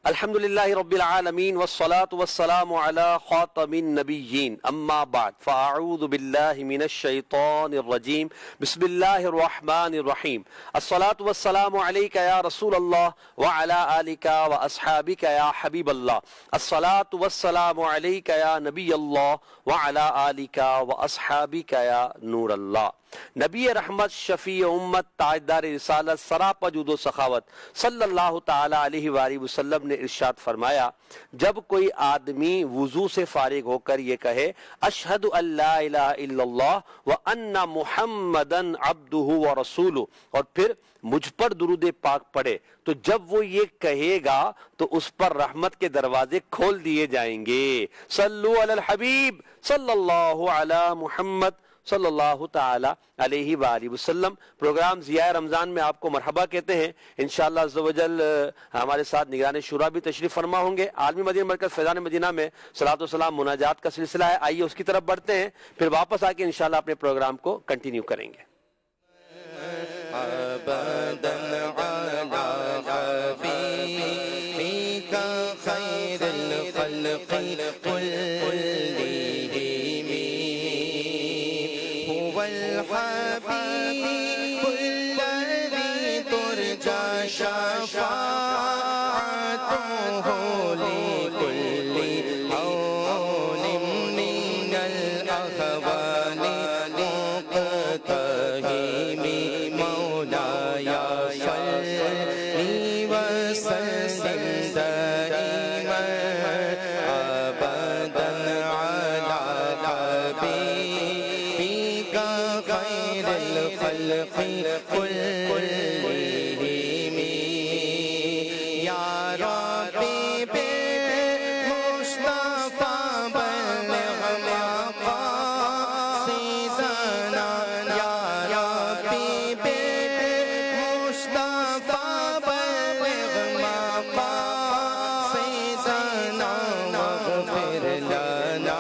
الحمدللہ رب العالمین والصلاة والسلام علی خاتم النبیین اما بعد فاعوذ باللہ من الشیطان الرجیم بسم اللہ الرحمن الرحیم الصلاة والسلام علیک یا رسول اللہ وعلی آلک واصحابک یا حبیب اللہ الصلاة والسلام علیک یا نبی اللہ وعلی آلک واصحابک یا نور اللہ۔ نبی رحمت، شفیع امت، تاجدار رسالت، سراپا جود و سخاوت صلی اللہ تعالی علیہ وآلہ وسلم نے ارشاد فرمایا، جب کوئی آدمی وضو سے فارغ ہو کر یہ کہے اشہد ان لا الہ الا اللہ وان محمدن عبدہ ورسولہ اور پھر مجھ پر درود پاک پڑھے، تو جب وہ یہ کہے گا تو اس پر رحمت کے دروازے کھول دیے جائیں گے۔ صلو علی الحبیب صلی اللہ علی محمد صلی اللہ تعالی علیہ وآلہ وسلم۔ پروگرام ضیاء رمضان میں آپ کو مرحبا کہتے ہیں۔ انشاءاللہ عز و جل ہمارے ساتھ نگران شورا بھی تشریف فرما ہوں گے۔ عالمی مدینہ مرکز فیضان مدینہ میں صلاۃ و سلام مناجات کا سلسلہ ہے، آئیے اس کی طرف بڑھتے ہیں، پھر واپس آ کے انشاءاللہ اپنے پروگرام کو کنٹینیو کریں گے۔ الحبيب الذي ترجى شفاعته لكل هول من الأهوال مقتهم مولاي صل وسلم دائما أبدا على حبيبك خير الخلق كلهم يا ربي بالمصطفى بلغ مقاصدنا يا ربي بالمصطفى بلغ مقاصدنا واغفر لنا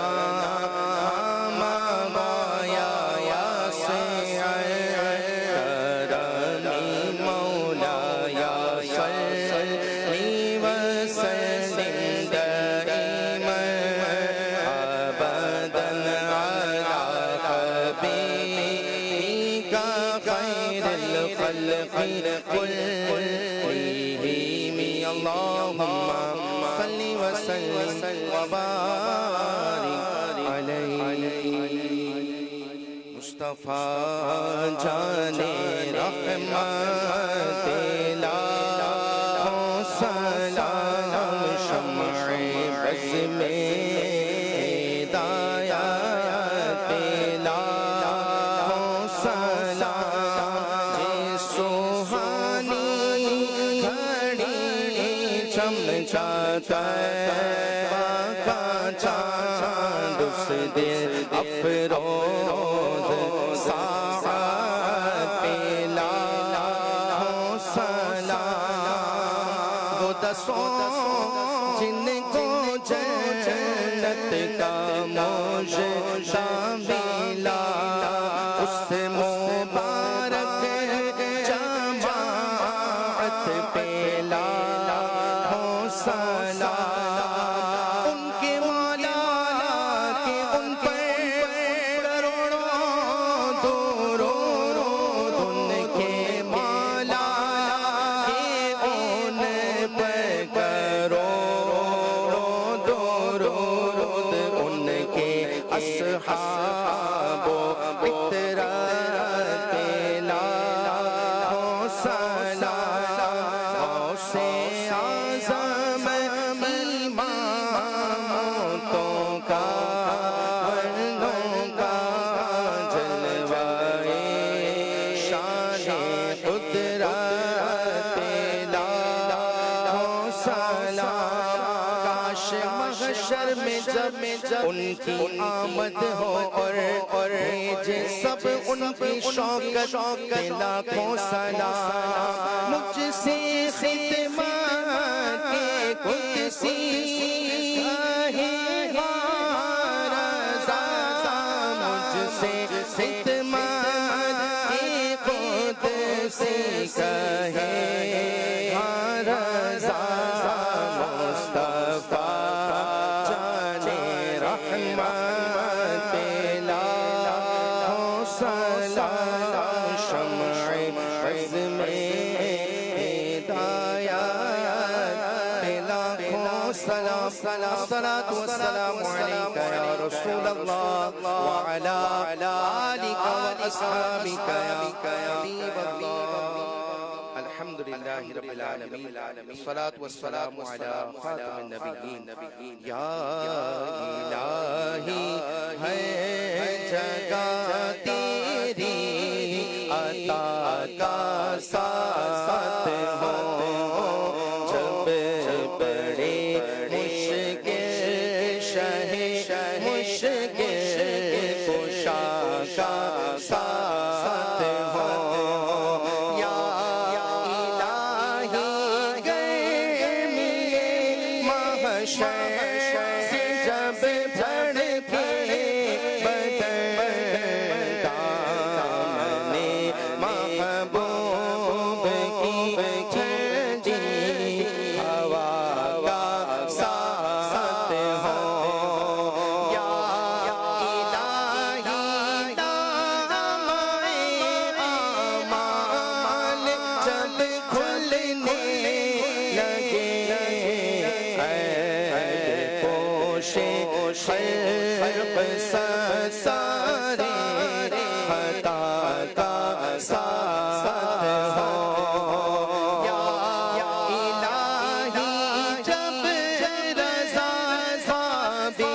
اللهم صل وسلم وبارك عليه مصطفیٰ جان رحمت لاکھوں سلام شمع بز میں ہدایت لاکھوں سلام سوہانی گھڑی چمچاتا کا چاند اس دل افروز ساعت پہ لاکھوں سلام وہ دسوں جن کو جنت کا مجدہ ملا اس مبارک جماعت پہ لاکھوں سلام ان کے مولا کے ان پر کروڑوں درود ان کے مولا کے ان پر کروڑوں درود ان کے اصحاب و اطراء پہ لاکھوں سلام سے اعظم امامتوں کا ورنوں کا جلوائے شان قدرت پہ لاکھوں سلام کاش محشر میں جب ان کی آمد ہو اور بھیجے سب ان کی شوکت پہ لاکھوں سلام مجھ سے خدمت کے قدسی ہے رضا مجھ سے خدمت کے قدسی ہے رضا الصلاة والسلام عليك يا رسول الله وعلى آلك وأصحابك يا حبيب الله. الحمد لله رب العالمين والصلاة والسلام على خاتم النبيين. یا الہی ہے جگہ تیری عطا کا ساتھ ہو، جب بڑے مشکل شہ مشکل کشا کا ساتھ ہو. یا الہی گرمی محشر سے جب بھڑکے بدن دامن محبوب کی ٹھنڈی ہوا کا ساتھ ہو. یا الہی دامن اعمال جب کھلنے لگے، عیب پوش خلق سارے خطا کا ساتھ ہو. یا الہی جب رضا صحابی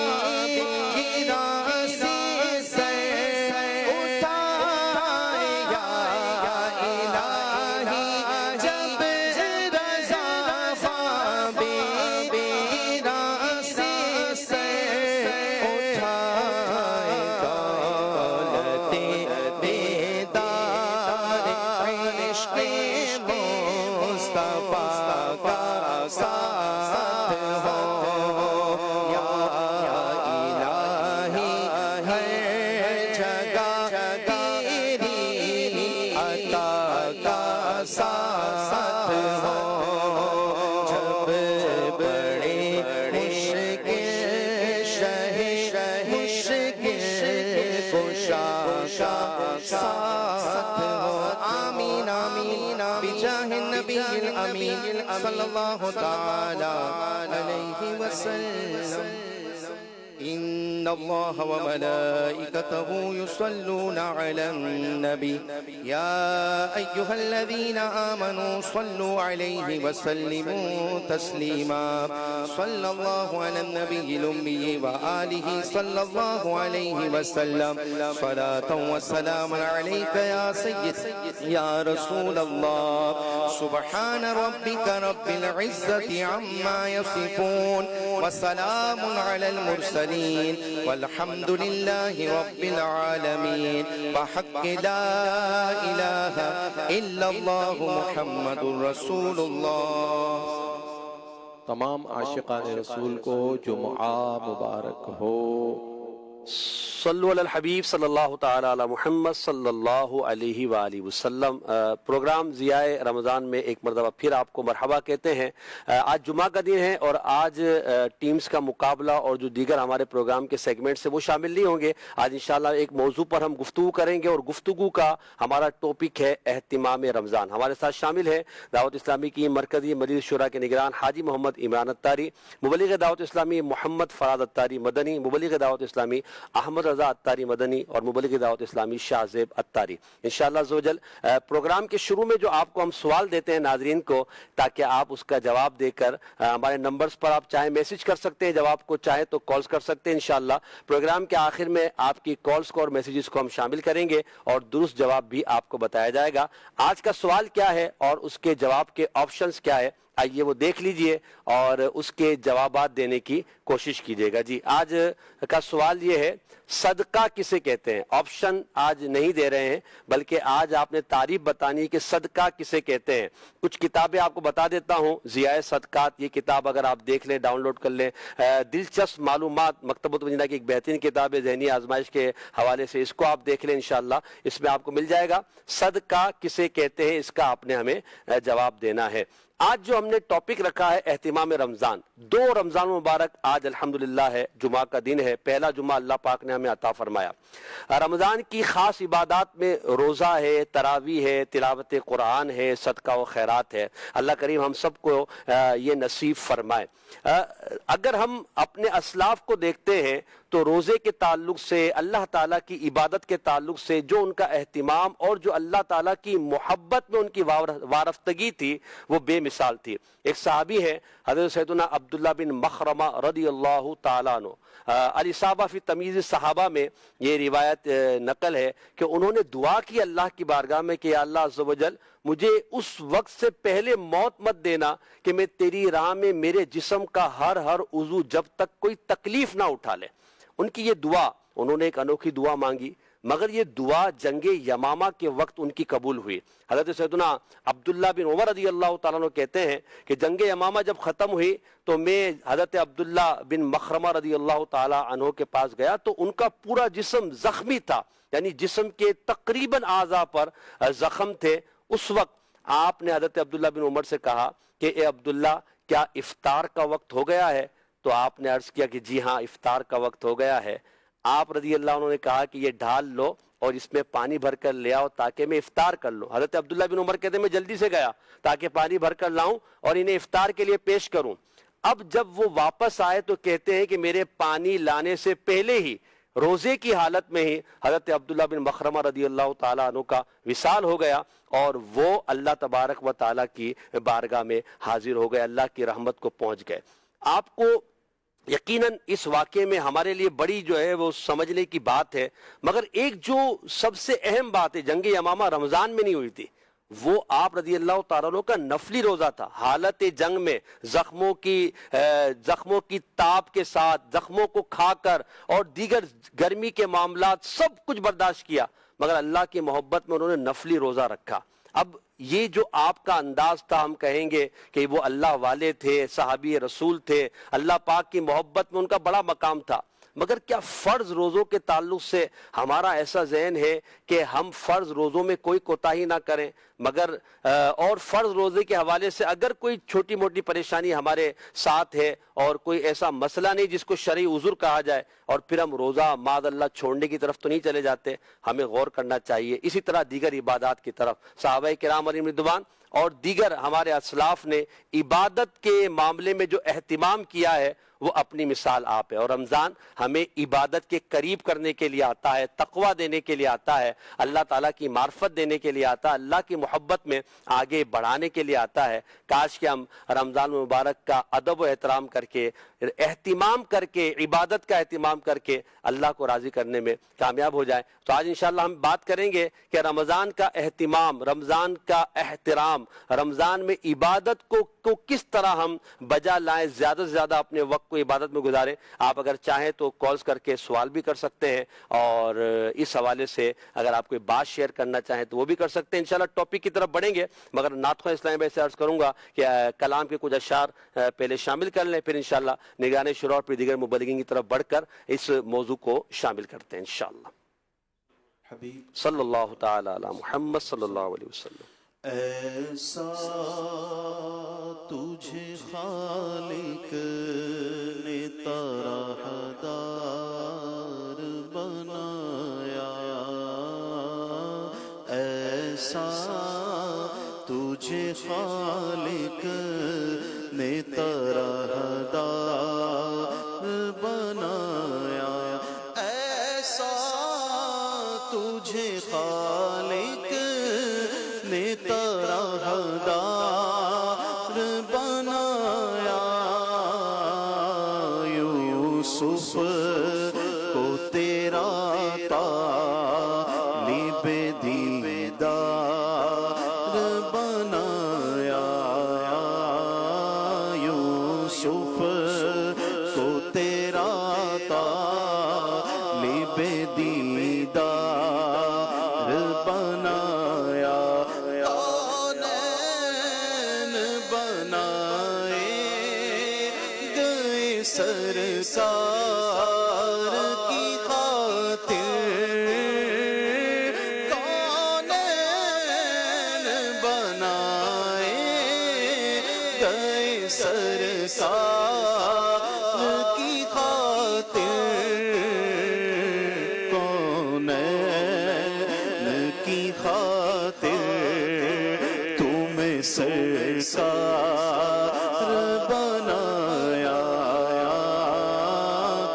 راسی سے اٹھائے، یا الہی جب رضا صحابی راسی سے اٹھائے، دولت بیدار عشق مصطفیٰ کا ساتھ ہو. یا الہی ہر جگہ تیری عطا کا ساتھ ہو، جب بڑے مشکل شہ مشکل کشا کا ساتھ ہو. آمین آمین بجاہ النبی الامین صلی اللہ تعالی علیہ وسلم. إن الله وملائكته يصلون على النبي يا أيها الذين آمنوا صلوا عليه وسلموا تسليما. صلى الله على النبي الأمي وآله صلى الله عليه وسلم. صلاة وسلام عليك يا سيد يا رسول الله. سبحان ربك رب العزة عما يصفون وسلام على المرسلين والحمد لله رب العالمين. بحق لا إله إلا الله محمد رسول الله. تمام عاشقان رسول کو جمعہ مبارک ہو. صلو علی الحبیب صلی اللہ تعالی علی محمد صلی اللہ علیہ وآلہ وسلم. پروگرام ضیاء رمضان میں ایک مرتبہ پھر آپ کو مرحبا کہتے ہیں. آج جمعہ کا دن ہے اور آج ٹیمز کا مقابلہ اور جو دیگر ہمارے پروگرام کے سیگمنٹس ہیں وہ شامل نہیں ہوں گے. آج انشاءاللہ ایک موضوع پر ہم گفتگو کریں گے اور گفتگو کا ہمارا ٹاپک ہے اہتمام رمضان. ہمارے ساتھ شامل ہے دعوت اسلامی کی مرکزی مجلس شورا کے نگران حاجی محمد عمران اتاری، مبلغ دعوت اسلامی محمد فراد اتاری مدنی، مبلغ دعوت اسلامی احمد رضا اتاری مدنی اور مبلغ دعوت اسلامی شاہ زیب اتاری. انشاءاللہ عزوجل پروگرام کے شروع میں جو آپ کو ہم سوال دیتے ہیں ناظرین کو تاکہ آپ اس کا جواب دے کر ہمارے نمبرز پر آپ چاہیں میسج کر سکتے ہیں، جب آپ کو چاہیں تو کالز کر سکتے ہیں. انشاءاللہ پروگرام کے آخر میں آپ کی کالز کو اور میسیجز کو ہم شامل کریں گے اور درست جواب بھی آپ کو بتایا جائے گا. آج کا سوال کیا ہے اور اس کے جواب کے آپشنز کیا ہے آئیے وہ دیکھ لیجئے اور اس کے جوابات دینے کی کوشش کیجئے گا. جی آج کا سوال یہ ہے صدقہ کسے کہتے ہیں. آپشن آج نہیں دے رہے ہیں بلکہ آج آپ نے تعریف بتانی ہے کہ صدقہ کسے کہتے ہیں. کچھ کتابیں آپ کو بتا دیتا ہوں. ضیاء صدقات یہ کتاب اگر آپ دیکھ لیں ڈاؤن لوڈ کر لیں. دلچسپ معلومات مکتبۃ المدینہ کی ایک بہترین کتاب ہے ذہنی آزمائش کے حوالے سے، اس کو آپ دیکھ لیں انشاءاللہ اس میں آپ کو مل جائے گا. صدقہ کسے کہتے ہیں اس کا آپ نے ہمیں جواب دینا ہے. آج جو ہم نے ٹاپک رکھا ہے اہتمام رمضان، 2 رمضان مبارک آج الحمدللہ ہے، جمعہ کا دن ہے، پہلا جمعہ اللہ پاک نے ہمیں عطا فرمایا۔ رمضان کی خاص عبادات میں روزہ ہے، تراویح ہے، تلاوت قرآن ہے، صدقہ و خیرات ہے۔ اللہ کریم ہم سب کو یہ نصیب فرمائے۔ اگر ہم اپنے اسلاف کو دیکھتے ہیں تو روزے کے تعلق سے، اللہ تعالیٰ کی عبادت کے تعلق سے جو ان کا اہتمام اور جو اللہ تعالیٰ کی محبت میں ان کی وارفتگی تھی وہ بے مثال تھی۔ ایک صحابی ہے حضرت سیدنا عبداللہ بن مخرمہ رضی اللہ تعالیٰ عنہ، الاصابہ فی تمیز صحابہ میں یہ روایت نقل ہے کہ انہوں نے دعا کی اللہ کی بارگاہ میں کہ یا اللہ عز و جل مجھے اس وقت سے پہلے موت مت دینا کہ میں تیری راہ میں میرے جسم کا ہر عضو جب تک کوئی تکلیف نہ اٹھا لے۔ ان کی یہ دعا، انہوں نے ایک انوکھی دعا مانگی، مگر یہ دعا جنگ یمامہ کے وقت ان کی قبول ہوئی۔ حضرت سیدنا عبداللہ بن عمر رضی اللہ تعالیٰ عنہ کہتے ہیں کہ جنگ یمامہ جب ختم ہوئی تو میں حضرت عبداللہ بن مخرمہ رضی اللہ تعالیٰ عنہ کے پاس گیا تو ان کا پورا جسم زخمی تھا، یعنی جسم کے تقریباً اعضاء پر زخم تھے۔ اس وقت آپ نے حضرت عبداللہ بن عمر سے کہا کہ اے عبداللہ کیا افطار کا وقت ہو گیا ہے؟ تو آپ نے عرض کیا کہ جی ہاں افطار کا وقت ہو گیا ہے۔ آپ رضی اللہ عنہ نے کہا کہ یہ ڈھال لو اور اس میں پانی بھر کر لے آؤ تاکہ میں افطار کر لوں۔ حضرت عبداللہ بن عمر کہتے ہیں میں جلدی سے گیا تاکہ پانی بھر کر لاؤں اور انہیں افطار کے لیے پیش کروں۔ اب جب وہ واپس آئے تو کہتے ہیں کہ میرے پانی لانے سے پہلے ہی روزے کی حالت میں ہی حضرت عبداللہ بن مخرمہ رضی اللہ تعالیٰ عنہ کا وصال ہو گیا اور وہ اللہ تبارک و تعالیٰ کی بارگاہ میں حاضر ہو گئے، اللہ کی رحمت کو پہنچ گئے۔ آپ کو یقیناً اس واقعے میں ہمارے لیے بڑی جو ہے وہ سمجھنے کی بات ہے، مگر ایک جو سب سے اہم بات ہے، جنگ یمامہ رمضان میں نہیں ہوئی تھی، وہ آپ رضی اللہ تعالیٰ عنہ کا نفلی روزہ تھا۔ حالت جنگ میں زخموں کی تاب کے ساتھ، زخموں کو کھا کر اور دیگر گرمی کے معاملات سب کچھ برداشت کیا، مگر اللہ کی محبت میں انہوں نے نفلی روزہ رکھا۔ اب یہ جو آپ کا انداز تھا، ہم کہیں گے کہ وہ اللہ والے تھے، صحابی رسول تھے، اللہ پاک کی محبت میں ان کا بڑا مقام تھا، مگر کیا فرض روزوں کے تعلق سے ہمارا ایسا ذہن ہے کہ ہم فرض روزوں میں کوئی کوتاہی نہ کریں؟ مگر اور فرض روزے کے حوالے سے اگر کوئی چھوٹی موٹی پریشانی ہمارے ساتھ ہے اور کوئی ایسا مسئلہ نہیں جس کو شرعی عذر کہا جائے اور پھر ہم روزہ معاذ اللہ چھوڑنے کی طرف تو نہیں چلے جاتے، ہمیں غور کرنا چاہیے۔ اسی طرح دیگر عبادات کی طرف صحابہ کرام علیہم رضوان اور دیگر ہمارے اسلاف نے عبادت کے معاملے میں جو اہتمام کیا ہے وہ اپنی مثال آپ ہے۔ اور رمضان ہمیں عبادت کے قریب کرنے کے لیے آتا ہے، تقوی دینے کے لیے آتا ہے، اللہ تعالیٰ کی معرفت دینے کے لیے آتا ہے، اللہ کی محبت میں آگے بڑھانے کے لیے آتا ہے۔ کاش کہ ہم رمضان مبارک کا ادب و احترام کر کے، اہتمام کر کے، عبادت کا اہتمام کر کے اللہ کو راضی کرنے میں کامیاب ہو جائیں۔ تو آج انشاءاللہ ہم بات کریں گے کہ رمضان کا اہتمام، رمضان کا احترام، رمضان میں عبادت کو کس طرح ہم بجا لائیں، زیادہ سے زیادہ اپنے وقت کو عبادت میں گزاریں۔ آپ اگر چاہیں تو کالز کر کے سوال بھی کر سکتے ہیں، اور اس حوالے سے اگر آپ کوئی بات شیئر کرنا چاہیں تو وہ بھی کر سکتے ہیں۔ انشاءاللہ ٹاپک کی طرف بڑھیں گے، مگر نعت خواہ اسلامی بھائی سے عرض کروں گا کہ کلام کے کچھ اشعار پہلے شامل کر لیں، پھر انشاءاللہ نگران شورا اور پھر دیگر مبلغین کی طرف بڑھ کر اس موضوع کو شامل کرتے ہیں انشاءاللہ۔ صلی اللہ تعالی علی محمد صلی اللہ علیہ وسلم۔ ایسا تجھے خالق نے طرح دار بنایا، ایسا تجھے خالق نے طرح دار بنایا، ایسا تجھے خالق نے طرح دار بنایا، یوسف کو تیرا طالب دیدار بنایا، یوسف کو تیرا طالب دیدار بنایا، سرکار کی خاطر کونین بنائے سرکار کی خاطر کونین کی خاطر تمہیں سرکار بنایا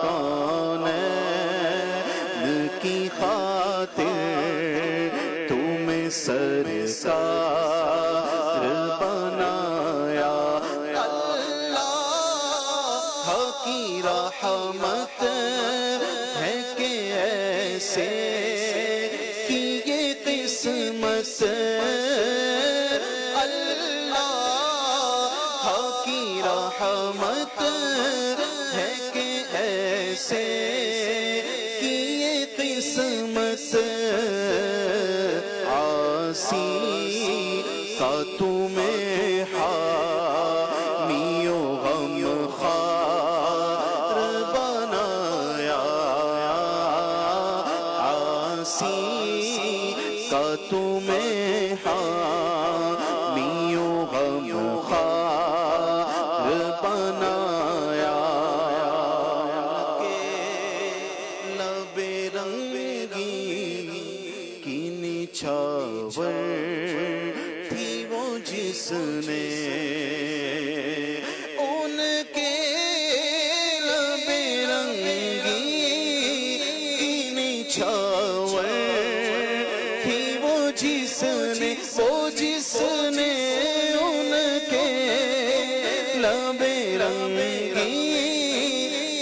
کونین کی خاطر تمہیں سرکار بنایا اللہ کی رحمت ہے کہ ایسے کی یہ قسمت اللہ کی رحمت ہے کہ ایسے کی یہ قسمت عاصی کا تمہیں حامی و غم خوار بنایا عاصی کا تمہیں حامی و غم خوار بنایا لب رنگی کی نچھاور تھی وہ جس نے ان کے لب رنگی کی نچھاور تھی وہ جس نے ان کے لب رنگی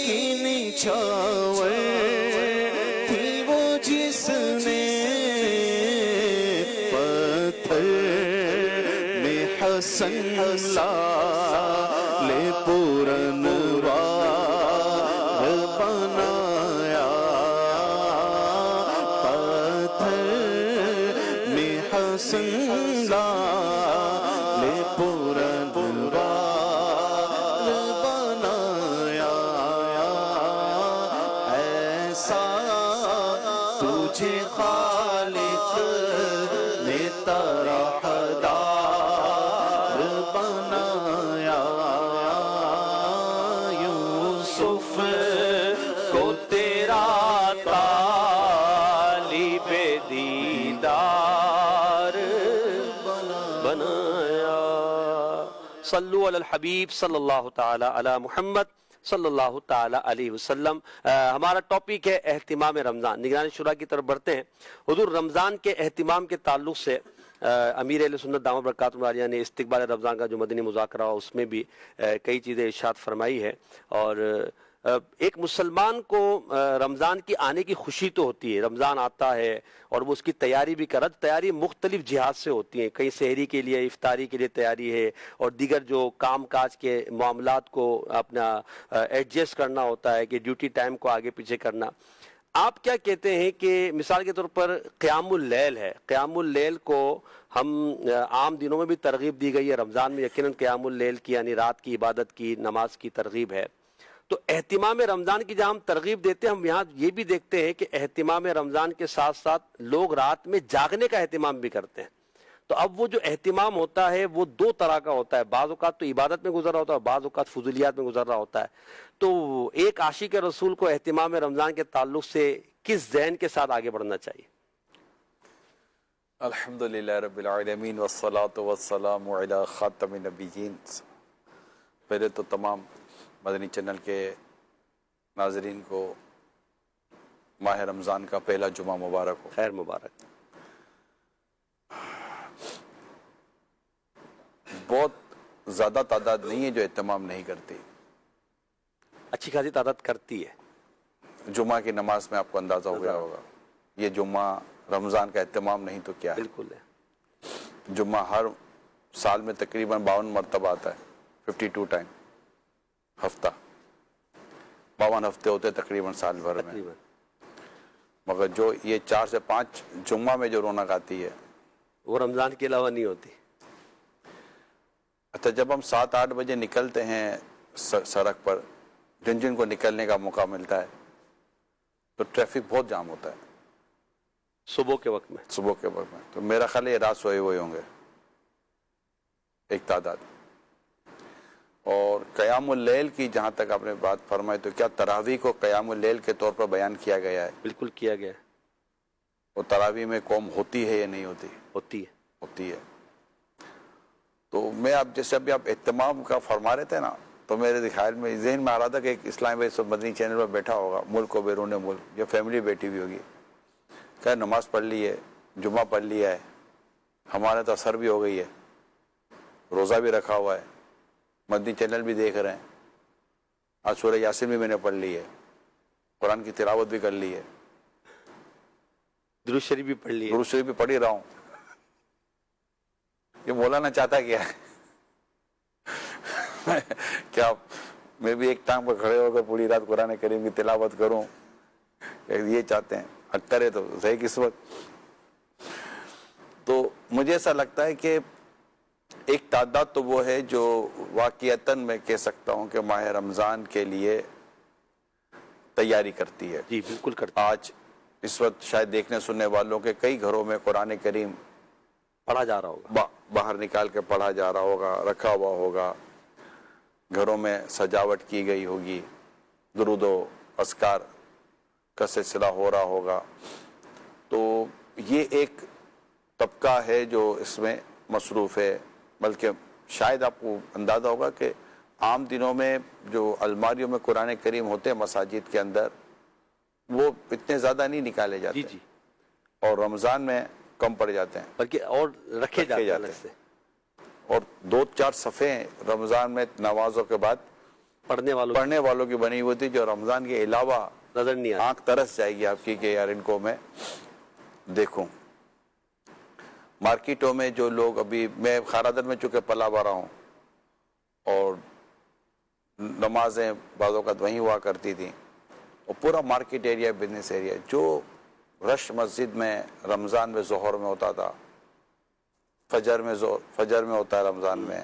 کی نچھاور تھی وہ جس نے پتھر میں حسن لے پورنوار بنایا پتھر میں حسن لے پورنوار بنایا ایسا تجھے خالق نے طرحدار بنایا یوسف کو تیرا طالب دیدار بنایا صلو علی الحبیب صلی اللہ تعالی علی محمد صلی اللہ تعالی علیہ وسلم۔ ہمارا ٹاپک ہے اہتمام رمضان۔ نگران شورا کی طرف بڑھتے ہیں۔ حضور رمضان کے اہتمام کے تعلق سے امیر اہل سنت دامت برکاتہ العالیہ نے استقبال رمضان کا جو مدنی مذاکرہ ہوا اس میں بھی کئی چیزیں ارشاد فرمائی ہے، اور ایک مسلمان کو رمضان کی آنے کی خوشی تو ہوتی ہے، رمضان آتا ہے اور وہ اس کی تیاری بھی کرا، تیاری مختلف جہات سے ہوتی ہیں، کہیں سحری کے لیے، افطاری کے لیے تیاری ہے، اور دیگر جو کام کاج کے معاملات کو اپنا ایڈجسٹ کرنا ہوتا ہے کہ ڈیوٹی ٹائم کو آگے پیچھے کرنا۔ آپ کیا کہتے ہیں کہ مثال کے طور پر قیام اللیل ہے، قیام اللیل کو ہم عام دنوں میں بھی ترغیب دی گئی ہے، رمضان میں یقیناً قیام اللیل کی یعنی رات کی عبادت کی، نماز کی ترغیب ہے، تو اہتمام رمضان کی جہاں ہم ترغیب دیتے ہیں، ہم یہاں یہ بھی دیکھتے ہیں کہ اہتمام رمضان کے ساتھ ساتھ لوگ رات میں جاگنے کا اہتمام بھی کرتے ہیں۔ تو اب وہ جو اہتمام ہوتا ہے وہ دو طرح کا ہوتا ہے، بعض اوقات تو عبادت میں گزر رہا ہوتا ہے، بعض اوقات فضولیات میں گزر رہا ہوتا ہے۔ تو ایک عاشق رسول کو اہتمام رمضان کے تعلق سے کس ذہن کے ساتھ آگے بڑھنا چاہیے؟ الحمدللہ رب العالمین والصلاة والسلام علی خاتم النبیین۔ پہلے تو تمام مدنی چینل کے ناظرین کو ماہ رمضان کا پہلا جمعہ مبارک ہو۔ خیر مبارک۔ بہت زیادہ تعداد نہیں ہے جو اہتمام نہیں کرتی، اچھی خاصی تعداد کرتی ہے۔ جمعہ کی نماز میں آپ کو اندازہ ہو گیا ہوگا، یہ جمعہ رمضان کا اہتمام نہیں تو کیا ہے۔ بالکل ہے۔ جمعہ ہر سال میں تقریباً 52 مرتبہ آتا ہے، 52 ٹائم، ہفتہ 52 ہفتے ہوتے تقریباً سال بھر میں، مگر جو یہ 4 سے 5 جمعہ میں جو رونق آتی ہے وہ رمضان کے علاوہ نہیں ہوتی۔ اچھا، جب ہم 7-8 بجے نکلتے ہیں سڑک پر، جن جن کو نکلنے کا موقع ملتا ہے، تو ٹریفک بہت جام ہوتا ہے صبح کے وقت میں۔ صبح کے وقت میں، تو میرا خیال ہے یہ رات سوئے ہوئے ہوں گے ایک تعداد، اور قیام اللیل کی جہاں تک آپ نے بات فرمائی تو کیا تراویح کو قیام اللیل کے طور پر بیان کیا گیا ہے؟ بالکل کیا گیا ہے، وہ تراویح میں قوم ہوتی ہے یا نہیں ہوتی؟ ہوتی ہے۔ ہوتی ہے۔ تو میں آپ جیسے ابھی آپ اہتمام کا فرما رہے تھے نا، تو میرے خیال میں ذہن میں آ رہا تھا کہ ایک اسلام بھائی سب مدنی چینل پر بیٹھا ہوگا، ملک و بیرون ملک، یا فیملی بیٹھی ہوئی ہوگی، کہ نماز پڑھ لی ہے، جمعہ پڑھ لیا ہے، ہمارے تو اثر بھی ہو گئی ہے، روزہ بھی رکھا ہوا ہے، مدنی چینل بھی دیکھ رہے ہیں، آج سورہ یاسین بھی میں نے پڑھ لی ہے، قرآن کی تلاوت بھی کر لی ہے، درود شریف بھی پڑھ لیے، درود شریف بھی پڑھ ہی رہا ہوں۔ یہ مولانا چاہتا کیا ہے؟ کیا میں بھی ایک ٹانگ پر کھڑے ہو کر پوری رات قرآن کریم کی تلاوت کروں؟ یہ چاہتے ہیں، کرے تو صحیح قسمت۔ تو مجھے ایسا لگتا ہے کہ ایک تعداد تو وہ ہے جو واقعتاً میں کہہ سکتا ہوں کہ ماہ رمضان کے لیے تیاری کرتی ہے۔ جی بالکل کرتا ہے، آج اس وقت شاید دیکھنے سننے والوں کے کئی گھروں میں قرآن کریم پڑھا جا رہا ہوگا، باہر نکال کے پڑھا جا رہا ہوگا، رکھا ہوا ہوگا، گھروں میں سجاوٹ کی گئی ہوگی، درود و اذکار کا سلسلہ ہو رہا ہوگا۔ تو یہ ایک طبقہ ہے جو اس میں مصروف ہے، بلکہ شاید آپ کو اندازہ ہوگا کہ عام دنوں میں جو الماریوں میں قرآن کریم ہوتے ہیں مساجد کے اندر، وہ اتنے زیادہ نہیں نکالے جاتے، جی اور رمضان میں کم پڑ جاتے ہیں، بلکہ اور رکھے جاتے ہیں الگ سے، اور 2-4 صفحے رمضان میں نمازوں کے بعد پڑھنے والوں کی بنی ہوئی تھی، جو رمضان کے علاوہ نظر نہیں آتا۔ آنکھ ترس جائے گی آپ کی کہ یار ان کو میں دیکھوں۔ مارکیٹوں میں جو لوگ، ابھی میں خیرادر میں چونکہ پلا بڑا ہوں، اور نمازیں بعض اوقات وہیں ہوا کرتی تھیں، اور پورا مارکیٹ ایریا، بزنس ایریا، جو رش مسجد میں رمضان میں ظہر میں ہوتا تھا، فجر میں ہوتا ہے رمضان میں،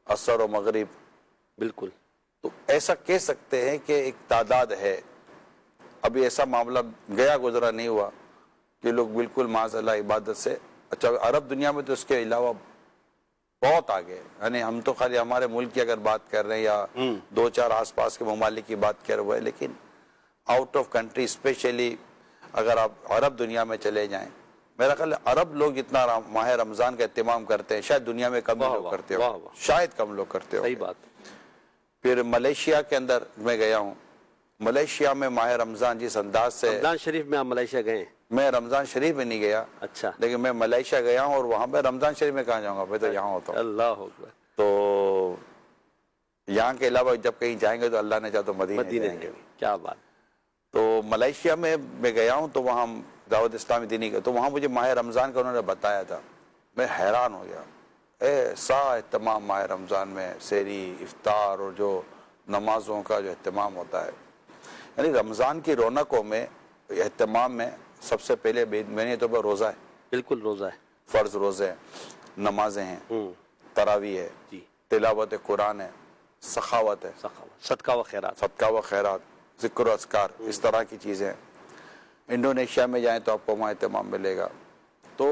عصر و مغرب، بالکل، تو ایسا کہہ سکتے ہیں کہ ایک تعداد ہے۔ ابھی ایسا معاملہ گیا گزرا نہیں ہوا کہ لوگ بالکل معاذ اللہ عبادت سے، اچھا عرب دنیا میں تو اس کے علاوہ بہت آگے، یعنی ہم تو خالی ہمارے ملک کی اگر بات کر رہے ہیں یا 2-4 آس پاس کے ممالک کی بات کر رہے ہیں، لیکن آؤٹ آف کنٹری، اسپیشلی اگر آپ عرب دنیا میں چلے جائیں، میرا خیال ہے عرب لوگ جتنا ماہ رمضان کا اہتمام کرتے ہیں شاید دنیا میں کم لوگ کرتے ہو، شاید کم لوگ کرتے ہو۔ صحیح بات۔ پھر ملیشیا کے اندر میں گیا ہوں، ملیشیا میں ماہ رمضان جس انداز سے، رمضان شریف میں آپ ملیشیا گئے ہیں؟ میں رمضان شریف میں نہیں گیا، اچھا، لیکن میں ملیشیا گیا ہوں، اور وہاں پہ رمضان شریف میں کہاں جاؤں گا، میں تو یہاں ہوتا ہوں۔ اللہ اکبر۔ تو یہاں کے علاوہ جب کہیں جائیں گے تو اللہ نے چاہا تو مدینے جائیں گے۔ کیا بات۔ تو ملیشیا میں گیا ہوں، تو وہاں دعوت اسلامی دینی کا، تو وہاں مجھے ماہ رمضان کا انہوں نے بتایا تھا، میں حیران ہو گیا، ایسا اہتمام ماہ رمضان میں، سحری، افطار، اور جو نمازوں کا جو اہتمام ہوتا ہے، یعنی رمضان کی رونقوں میں، اہتمام میں سب سے پہلے میں تو روزہ ہے، بالکل روزہ ہے، فرض روزے ہیں، نمازیں ہیں، تراویح ہے، جی، تلاوت قرآن ہے، سخاوت ہے، صدقہ و خیرات، صدقہ و خیرات، ذکر و اذکار، اس طرح کی چیزیں۔ انڈونیشیا میں جائیں تو آپ کو وہاں اہتمام ملے گا۔ تو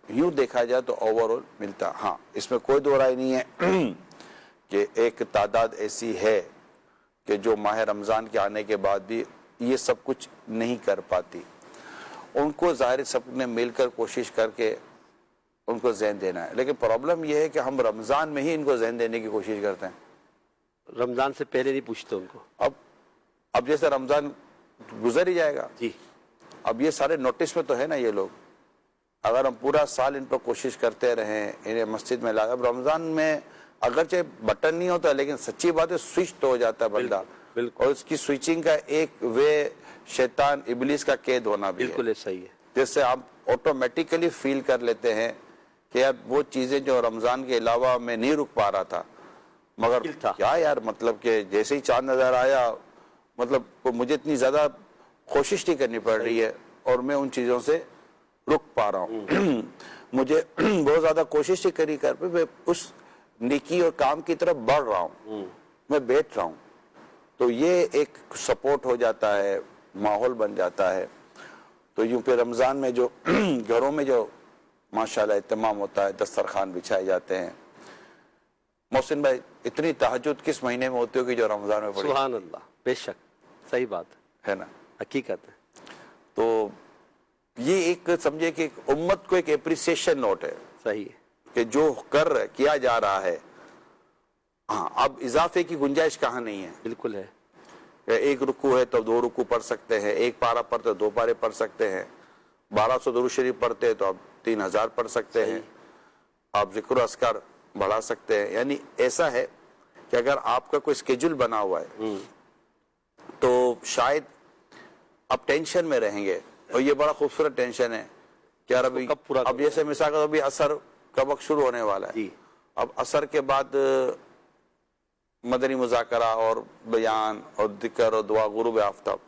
یوں دیکھا جائے تو اوورآل ملتا، ہاں اس میں کوئی دو رائے نہیں ہے کہ ایک تعداد ایسی ہے کہ جو ماہ رمضان کے آنے کے بعد بھی یہ سب کچھ نہیں کر پاتی، ان کو ظاہر سب نے مل کر کوشش کر کے ان کو ذہن دینا ہے، لیکن پرابلم یہ ہے کہ ہم رمضان میں ہی ان کو ذہن دینے کی کوشش کرتے ہیں، رمضان سے پہلے نہیں پوچھتے ان کو۔ اب جیسے رمضان گزر ہی جائے گا، جی، اب یہ سارے نوٹس میں تو ہے نا یہ لوگ، اگر ہم پورا سال ان پر کوشش کرتے رہیں انہیں مسجد میں لا، اب رمضان میں اگرچہ بٹن نہیں ہوتا لیکن سچی بات ہے سوئچ تو ہو جاتا ہے بندہ، اور اس کی سوئچنگ کا ایک وے شیطان ابلیس کا قید ہونا بھی ہے، بالکل صحیح ہے، جس سے آپ آٹومیٹیکلی فیل کر لیتے ہیں کہ یار وہ چیزیں جو رمضان کے علاوہ میں نہیں رک پا رہا تھا، مگر کیا یار مطلب کہ جیسے ہی چاند نظر آیا، مطلب مجھے اتنی زیادہ کوشش نہیں کرنی پڑ رہی ہے اور میں ان چیزوں سے رک پا رہا ہوں، مجھے بہت زیادہ کوشش نہیں کری کر پہ، میں اس نیکی اور کام کی طرف بڑھ رہا ہوں، میں بیٹھ رہا ہوں، تو یہ ایک سپورٹ ہو جاتا ہے، ماحول بن جاتا ہے۔ تو یوں پہ رمضان میں جو گھروں میں جو ماشاءاللہ اہتمام ہوتا ہے، دسترخوان بچھائے جاتے ہیں، محسن بھائی اتنی تہجد کس مہینے میں ہوتی ہوگی جو رمضان میں پڑھی سبحان اللہ، بے شک، صحیح بات ہے نا؟ حقیقت ہے. تو یہ ایک سمجھے کہ ایک امت کو ایک اپریسیشن نوٹ ہے صحیح ہے. کہ جو کیا جا رہا ہے. ہاں اب اضافے کی گنجائش کہاں نہیں ہے. بالکل ہے. ایک رکوع ہے تو 2 رکوع پڑھ سکتے ہیں، ایک پارہ پڑھتے 2 پارے پڑھ سکتے ہیں، 1200 درود شریف پڑھتے تو آپ 3000 پڑھ سکتے ہیں، آپ ذکر و اذکار بڑھا سکتے ہیں. یعنی ایسا ہے کہ اگر آپ کا کوئی اسکیڈول بنا ہوا ہے تو شاید آپ ٹینشن میں رہیں گے. اور یہ بڑا خوبصورت ٹینشن ہے کہ یار اب جیسے مثال کا ابھی عصر کا وقت شروع ہونے والا ہے. اب عصر کے بعد مدنی مذاکرہ اور بیان اور ذکر اور دعا غروب آفتاب.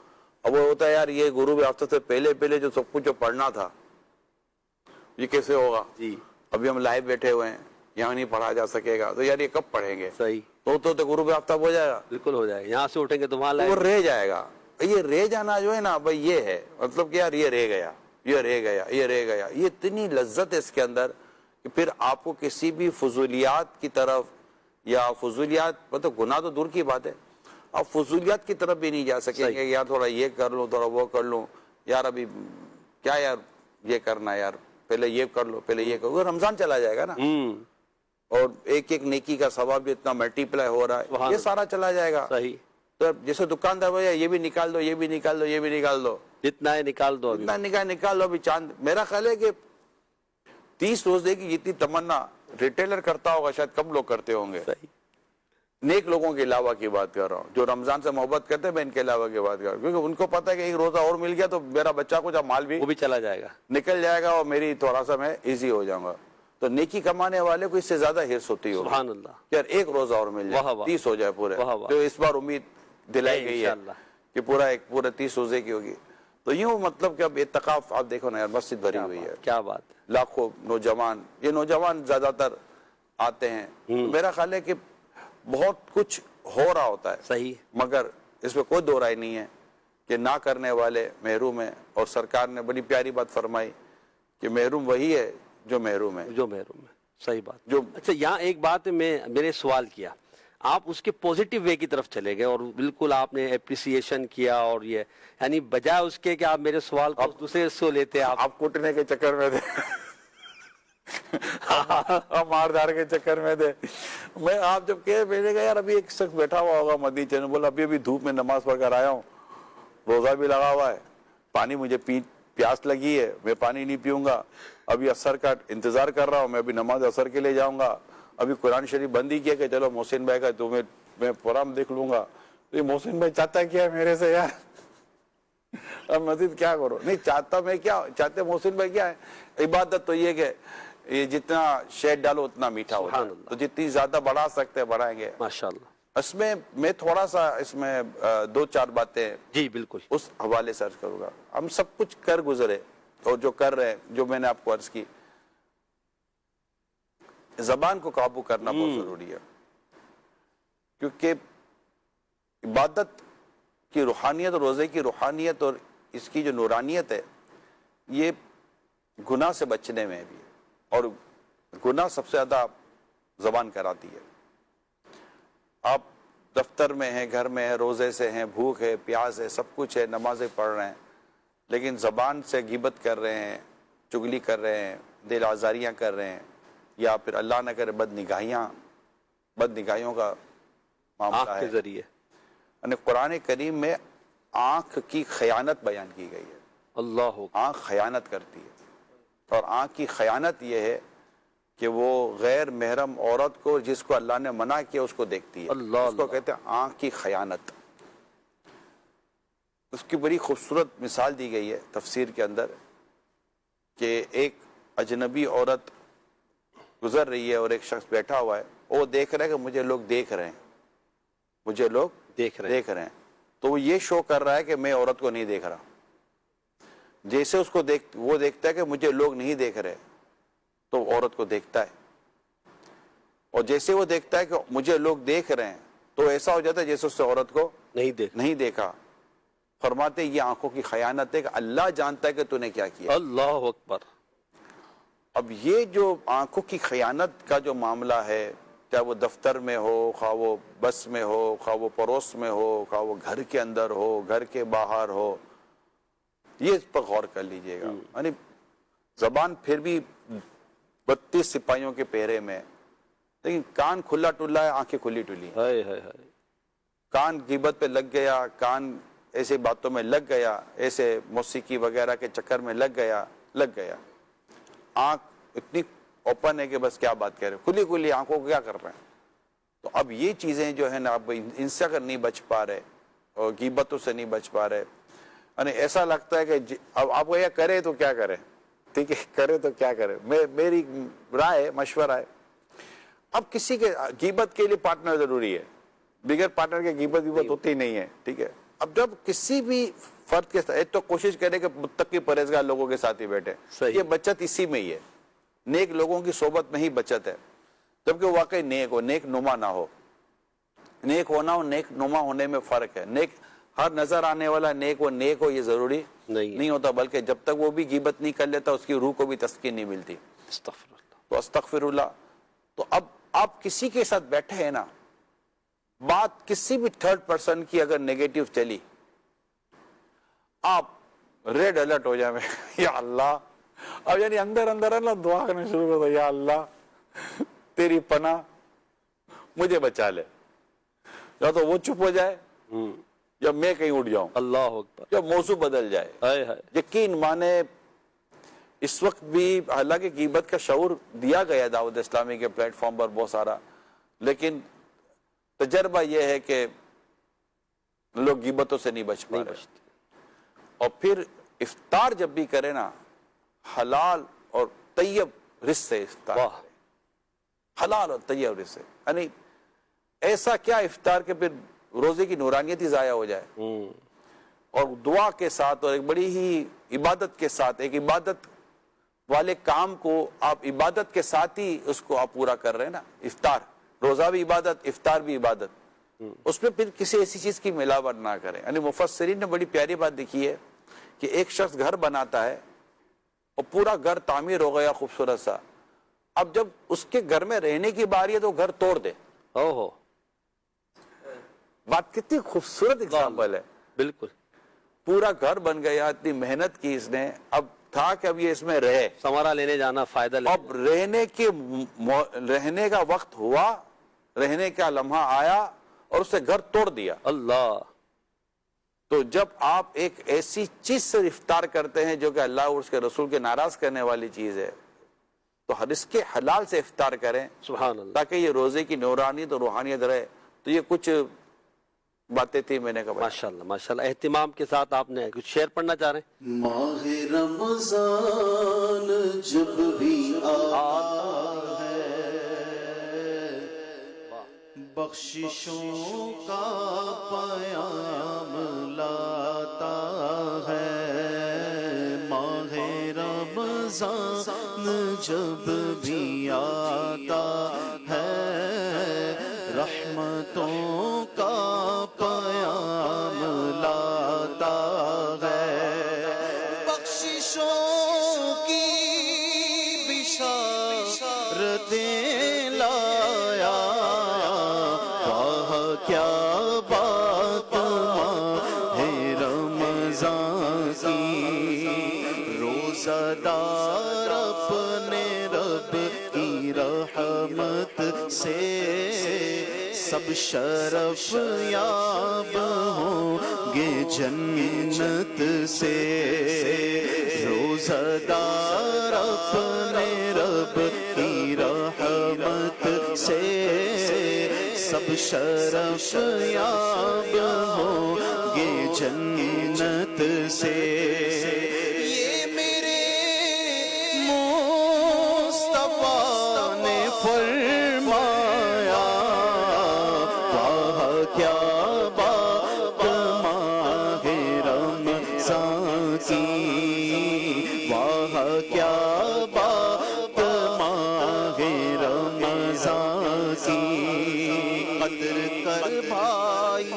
اب وہ ہوتا ہے یار یہ غروب آفتاب سے پہلے جو سب کچھ جو پڑھنا تھا یہ کیسے ہوگا. ابھی ہم لائیو بیٹھے ہوئے ہیں، یہاں نہیں پڑھا جا سکے گا، تو یار یہ کب پڑھیں گے. صحیح. تو غروب آفتاب ہو جائے گا. بالکل ہو جائے گا. یہاں سے اٹھیں گے تو وہاں وہ رہ جائے گا. یہ رہ جانا جو ہے نا بھائی یہ ہے مطلب کہ یار یہ رہ گیا، یہ رہ گیا، یہ رہ گیا. یہ اتنی لذت ہے اس کے اندر کہ پھر آپ کو کسی بھی فضولیات کی طرف یا فضولیات مطلب گناہ تو دور کی بات ہے، آپ فضولیات کی طرف بھی نہیں جا سکیں گے. یار تھوڑا یہ کر لوں، تھوڑا وہ کر لوں، یار ابھی کیا یار یہ کرنا ہے، یار پہلے یہ کر لو، پہلے یہ کرو. رمضان چلا جائے گا نا اور ایک ایک نیکی کا ثواب بھی اتنا ملٹی پلائی ہو رہا ہے، یہ سارا چلا جائے گا. صحیح. تو جیسے دکاندار بھائی یہ بھی نکال دو، یہ بھی نکال دو، یہ بھی نکال دو، جتنا ہے نکال دو. اتنا نکال دو. ابھی چاند میرا خیال ہے کہ 30 روزے کی جتنی تمنا ریٹیلر کرتا ہوگا شاید کم لوگ کرتے ہوں گے. نیک لوگوں کے علاوہ کی بات کر رہا ہوں جو رمضان سے محبت کرتے ہیں، میں ان کے علاوہ کی بات کر رہا ہوں کیونکہ ان کو پتا ہے کہ ایک روزہ اور مل گیا تو میرا بچہ کو جب مال بھی وہ بھی چلا جائے گا، نکل جائے گا اور میری تھوڑا سا میں ایزی ہو جاؤں گا. تو نیکی کمانے والے کو اس سے زیادہ ہرس ہوتی ہوگی. سبحان اللہ. یار ایک روزہ اور مل جائے 30 ہو جائے پورے. جو اس بار امید دلائی گئی ہے کہ پورا 30 روزے کی ہوگی. تو یوں مطلب کہ اب اعتکاف آپ دیکھو نا یار مسجد بھری ہوئی ہے، کیا بات ہے. لاکھوں نوجوان، یہ نوجوان زیادہ تر آتے ہیں. میرا خیال ہے کہ بہت کچھ ہو رہا ہوتا ہے. صحیح. مگر اس میں کوئی دو رائے نہیں ہے کہ نہ کرنے والے محروم ہیں. اور سرکار نے بڑی پیاری بات فرمائی کہ محروم وہی ہے جو محروم ہے. صحیح بات. اچھا یہاں ایک بات میں نے سوال کیا، آپ اس کے پوزیٹیو وے کی طرف چلے گئے اور بالکل آپ نے اپریسیشن کیا، اور یہ یعنی بجائے اس کے کہ آپ میرے سوال کو دوسرے سے لیتے، آپ کوٹنے کے چکر میں تھے، آپ ماردار کے چکر میں تھے. میں آپ جب کہ میں نے کہا یار ابھی ایک شخص بیٹھا ہوا ہوگا مدنی چینل، بولا ابھی دھوپ میں نماز پڑھ کر آیا ہوں، روزہ بھی لگا ہوا ہے، پانی مجھے پیاس لگی ہے، میں پانی نہیں پیوں گا، ابھی عصر کا انتظار کر رہا ہوں، میں ابھی نماز عصر کے لیے جاؤں گا، ابھی قرآن شریف بندی کیا کہ چلو محسن بھائی کا تو میں پروگرام دیکھ لوں گا. تو یہ محسن بھائی چاہتا کیا ہے میرے سے یار، اب مزید کیا کرو. نہیں چاہتا میں کیا چاہتے محسن بھائی کیا ہے، عبادت تو یہ کہ یہ جتنا شہد ڈالو اتنا میٹھا ہوتا ہے، تو جتنی زیادہ بڑھا سکتے ہیں بڑھائیں گے. ماشاءاللہ. اس میں تھوڑا سا اس میں 2-4 باتیں جی بالکل اس حوالے سے عرض کروں گا. ہم سب کچھ کر گزرے اور جو کر رہے ہیں، جو میں نے آپ کو عرض کی، زبان کو قابو کرنا بہت ضروری ہے. کیونکہ عبادت کی روحانیت اور روزے کی روحانیت اور اس کی جو نورانیت ہے یہ گناہ سے بچنے میں بھی ہے، اور گناہ سب سے زیادہ زبان کراتی ہے. آپ دفتر میں ہیں، گھر میں ہیں، روزے سے ہیں، بھوک ہے، پیاس ہے، سب کچھ ہے، نمازیں پڑھ رہے ہیں، لیکن زبان سے غیبت کر رہے ہیں، چگلی کر رہے ہیں، دل آزاریاں کر رہے ہیں، یا پھر اللہ نہ کرے بد نگاہیوں کا معاملہ ہے. کے ذریعے یعنی قرآن کریم میں آنکھ کی خیانت بیان کی گئی ہے. اللہ آنکھ خیانت کرتی ہے، اور آنکھ کی خیانت یہ ہے کہ وہ غیر محرم عورت کو جس کو اللہ نے منع کیا اس کو دیکھتی ہے. اس کو کہتے ہیں آنکھ کی خیانت. اس کی بڑی خوبصورت مثال دی گئی ہے تفسیر کے اندر کہ ایک اجنبی عورت گزر رہی ہے اور ایک شخص بیٹھا ہوا ہے، وہ دیکھ رہا ہے کہ مجھے لوگ دیکھ رہے ہیں، مجھے لوگ دیکھ رہے ہیں. تو وہ یہ شو کر رہا ہے کہ میں عورت کو نہیں دیکھ رہا. جیسے اس کو وہ دیکھتا ہے کہ مجھے لوگ نہیں دیکھ رہے تو عورت کو دیکھتا ہے، اور جیسے وہ دیکھتا ہے کہ مجھے لوگ دیکھ رہے ہیں تو ایسا ہو جاتا ہے جیسے اس سے عورت کو نہیں دیکھا. فرماتے یہ آنکھوں کی خیانت ہے کہ اللہ جانتا ہے کہ تو نے کیا کیا. اللہ اکبر. اب یہ جو آنکھوں کی خیانت کا جو معاملہ ہے چاہے وہ دفتر میں ہو، خواہ وہ بس میں ہو، خواہ وہ پڑوس میں ہو، خواہ وہ گھر کے اندر ہو، گھر کے باہر ہو، یہ اس پر غور کر لیجئے گا. یعنی زبان پھر بھی 32 سپاہیوں کے پیرے میں، لیکن کان کھلا ٹلا ہے، آنکھیں کھلی ٹلی ہیں. ہائے ہائے ہائے. کان غیبت پہ لگ گیا، کان ایسے باتوں میں لگ گیا، ایسے موسیقی وغیرہ کے چکر میں لگ گیا. آنکھ اتنی اوپن ہے کہ بس کیا بات کہہ رہے، کھلی کھلی آنکھوں کو کیا کر رہے ہیں. تو اب یہ چیزیں جو ہے نا، اب ان سے اگر نہیں بچ پا رہے اور غیبتوں سے نہیں بچ پا رہے، یعنی ایسا لگتا ہے کہ اب آپ کو یہ کرے تو کیا کرے، ٹھیک ہے، کرے تو کیا کرے. میری رائے، مشورہ ہے، اب کسی کے غیبت کے لیے پارٹنر ضروری ہے، بغیر پارٹنر کے غیبت ہوتی نہیں ہے. ٹھیک ہے، اب جب کسی بھی فرد کے ساتھ، ایک تو کوشش کرے کہ متقی پرہیزگار لوگوں کے ساتھ ہی بیٹھے. یہ بچت اسی میں ہی ہے، نیک لوگوں کی صحبت میں ہی بچت ہے، جبکہ وہ واقعی نیک ہو، نیک نما نہ ہو. نیک ہونا اور نیک نما ہونے میں فرق ہے. نیک ہر نظر آنے والا نیک ہو یہ ضروری نہیں ہوتا، بلکہ جب تک وہ بھی غیبت نہیں کر لیتا اس کی روح کو بھی تسکین نہیں ملتی. تو استغفر اللہ. تو اب آپ کسی کے ساتھ بیٹھے ہیں نا، بات کسی بھی تھرڈ پرسن کی اگر نیگیٹو چلی، آپ ریڈ الرٹ ہو جائیں، یا اللہ. اب یعنی اندر اللہ دعا کرنا شروع کر دو، یا اللہ تیری پناہ مجھے بچا لے. یا تو وہ چپ ہو جائے یا میں کہیں اٹھ جاؤں، اللہ اکبر، یا موضوع بدل جائے. یقین مانے اس وقت بھی حالانکہ غیبت کا شعور دیا گیا دعوت اسلامی کے پلیٹ فارم پر بہت سارا، لیکن تجربہ یہ ہے کہ لوگ غیبتوں سے نہیں بچ پا رہے. اور پھر افطار جب بھی کرے نا، حلال اور طیب رزق سے افطار کرے، حلال اور طیب رزق سے. یعنی ایسا کیا افطار کہ پھر روزے کی نورانیت ہی ضائع ہو جائے. اور دعا کے ساتھ اور ایک بڑی ہی عبادت کے ساتھ، ایک عبادت والے کام کو آپ عبادت کے ساتھ ہی اس کو آپ پورا کر رہے ہیں نا. افطار، روزہ بھی عبادت، افطار بھی عبادت، اس میں پھر کسی ایسی چیز کی ملاوٹ نہ کریں. یعنی مفسرین نے بڑی پیاری بات لکھی ہے کہ ایک شخص گھر بناتا ہے اور پورا گھر تعمیر ہو گیا خوبصورت سا، اب جب اس کے گھر میں رہنے کی باری ہے تو گھر توڑ دے. بات کتنی خوبصورت اگزامپل ہے. بالکل، پورا گھر بن گیا، اتنی محنت کی اس نے، اب تھا کہ اب یہ اس میں رہے، ثمرہ لینے جانا، فائدہ لینے، اب رہنے کا وقت ہوا، رہنے کا لمحہ آیا اور اسے گھر توڑ دیا. اللہ. تو جب آپ ایک ایسی چیز سے افطار کرتے ہیں جو کہ اللہ اور اس کے رسول کے ناراض کرنے والی چیز ہے، تو رزق کے حلال سے افطار کریں، سبحان اللہ، تاکہ یہ روزے کی نورانیت اور روحانیت رہے. تو یہ کچھ باتیں تھی میں نے کہا. ماشاءاللہ ماشاءاللہ. اہتمام کے ساتھ آپ نے کچھ شیئر پڑھنا چاہ رہے ہیں؟ ماہ رمضان جب بھی آتا ہے، بخششوں کا پیام لاتا ہے. ماہ رمضان جب بھی آتا ہے، رحمتوں کا پیام لاتا ہے. بخششوں کی بشارتیں لایا، کیا بات ماہ رمضان کی. روزہ دار اپنے رب کی رحمت سے سب شرف یاب ہوں گے جنت سے. روزہ دار اپنے رب کی رحمت سے سب شرف یاب ہوں گے جنت سے. یہ میرے مصطفیٰ نے فرمایا، واہ کیا بات ماہ رمضان کی، واہ کیا بات ماہ رمضان کی. قدر کر بھائی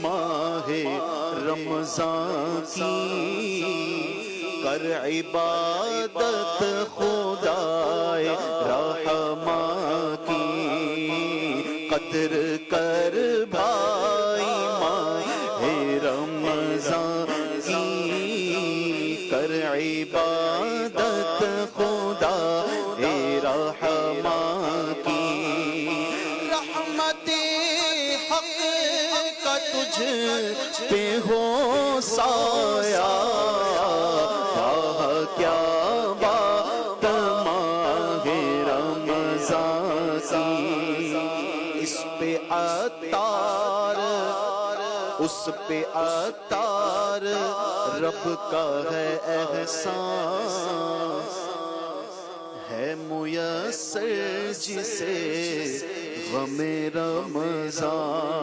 ماہ رمضان کی، کر عبادت خدائے رحمان کی. قدر کر بھائی ماہ رمضان کی کر عبادت خدا رحمان کی رحمت حق کا تجھ پہ ہو سایہ کیا بات ماہ رمضان کی اس پہ عطار اس پہ عطار رب کا ہے احسان ہے میسر جسے غم رمضان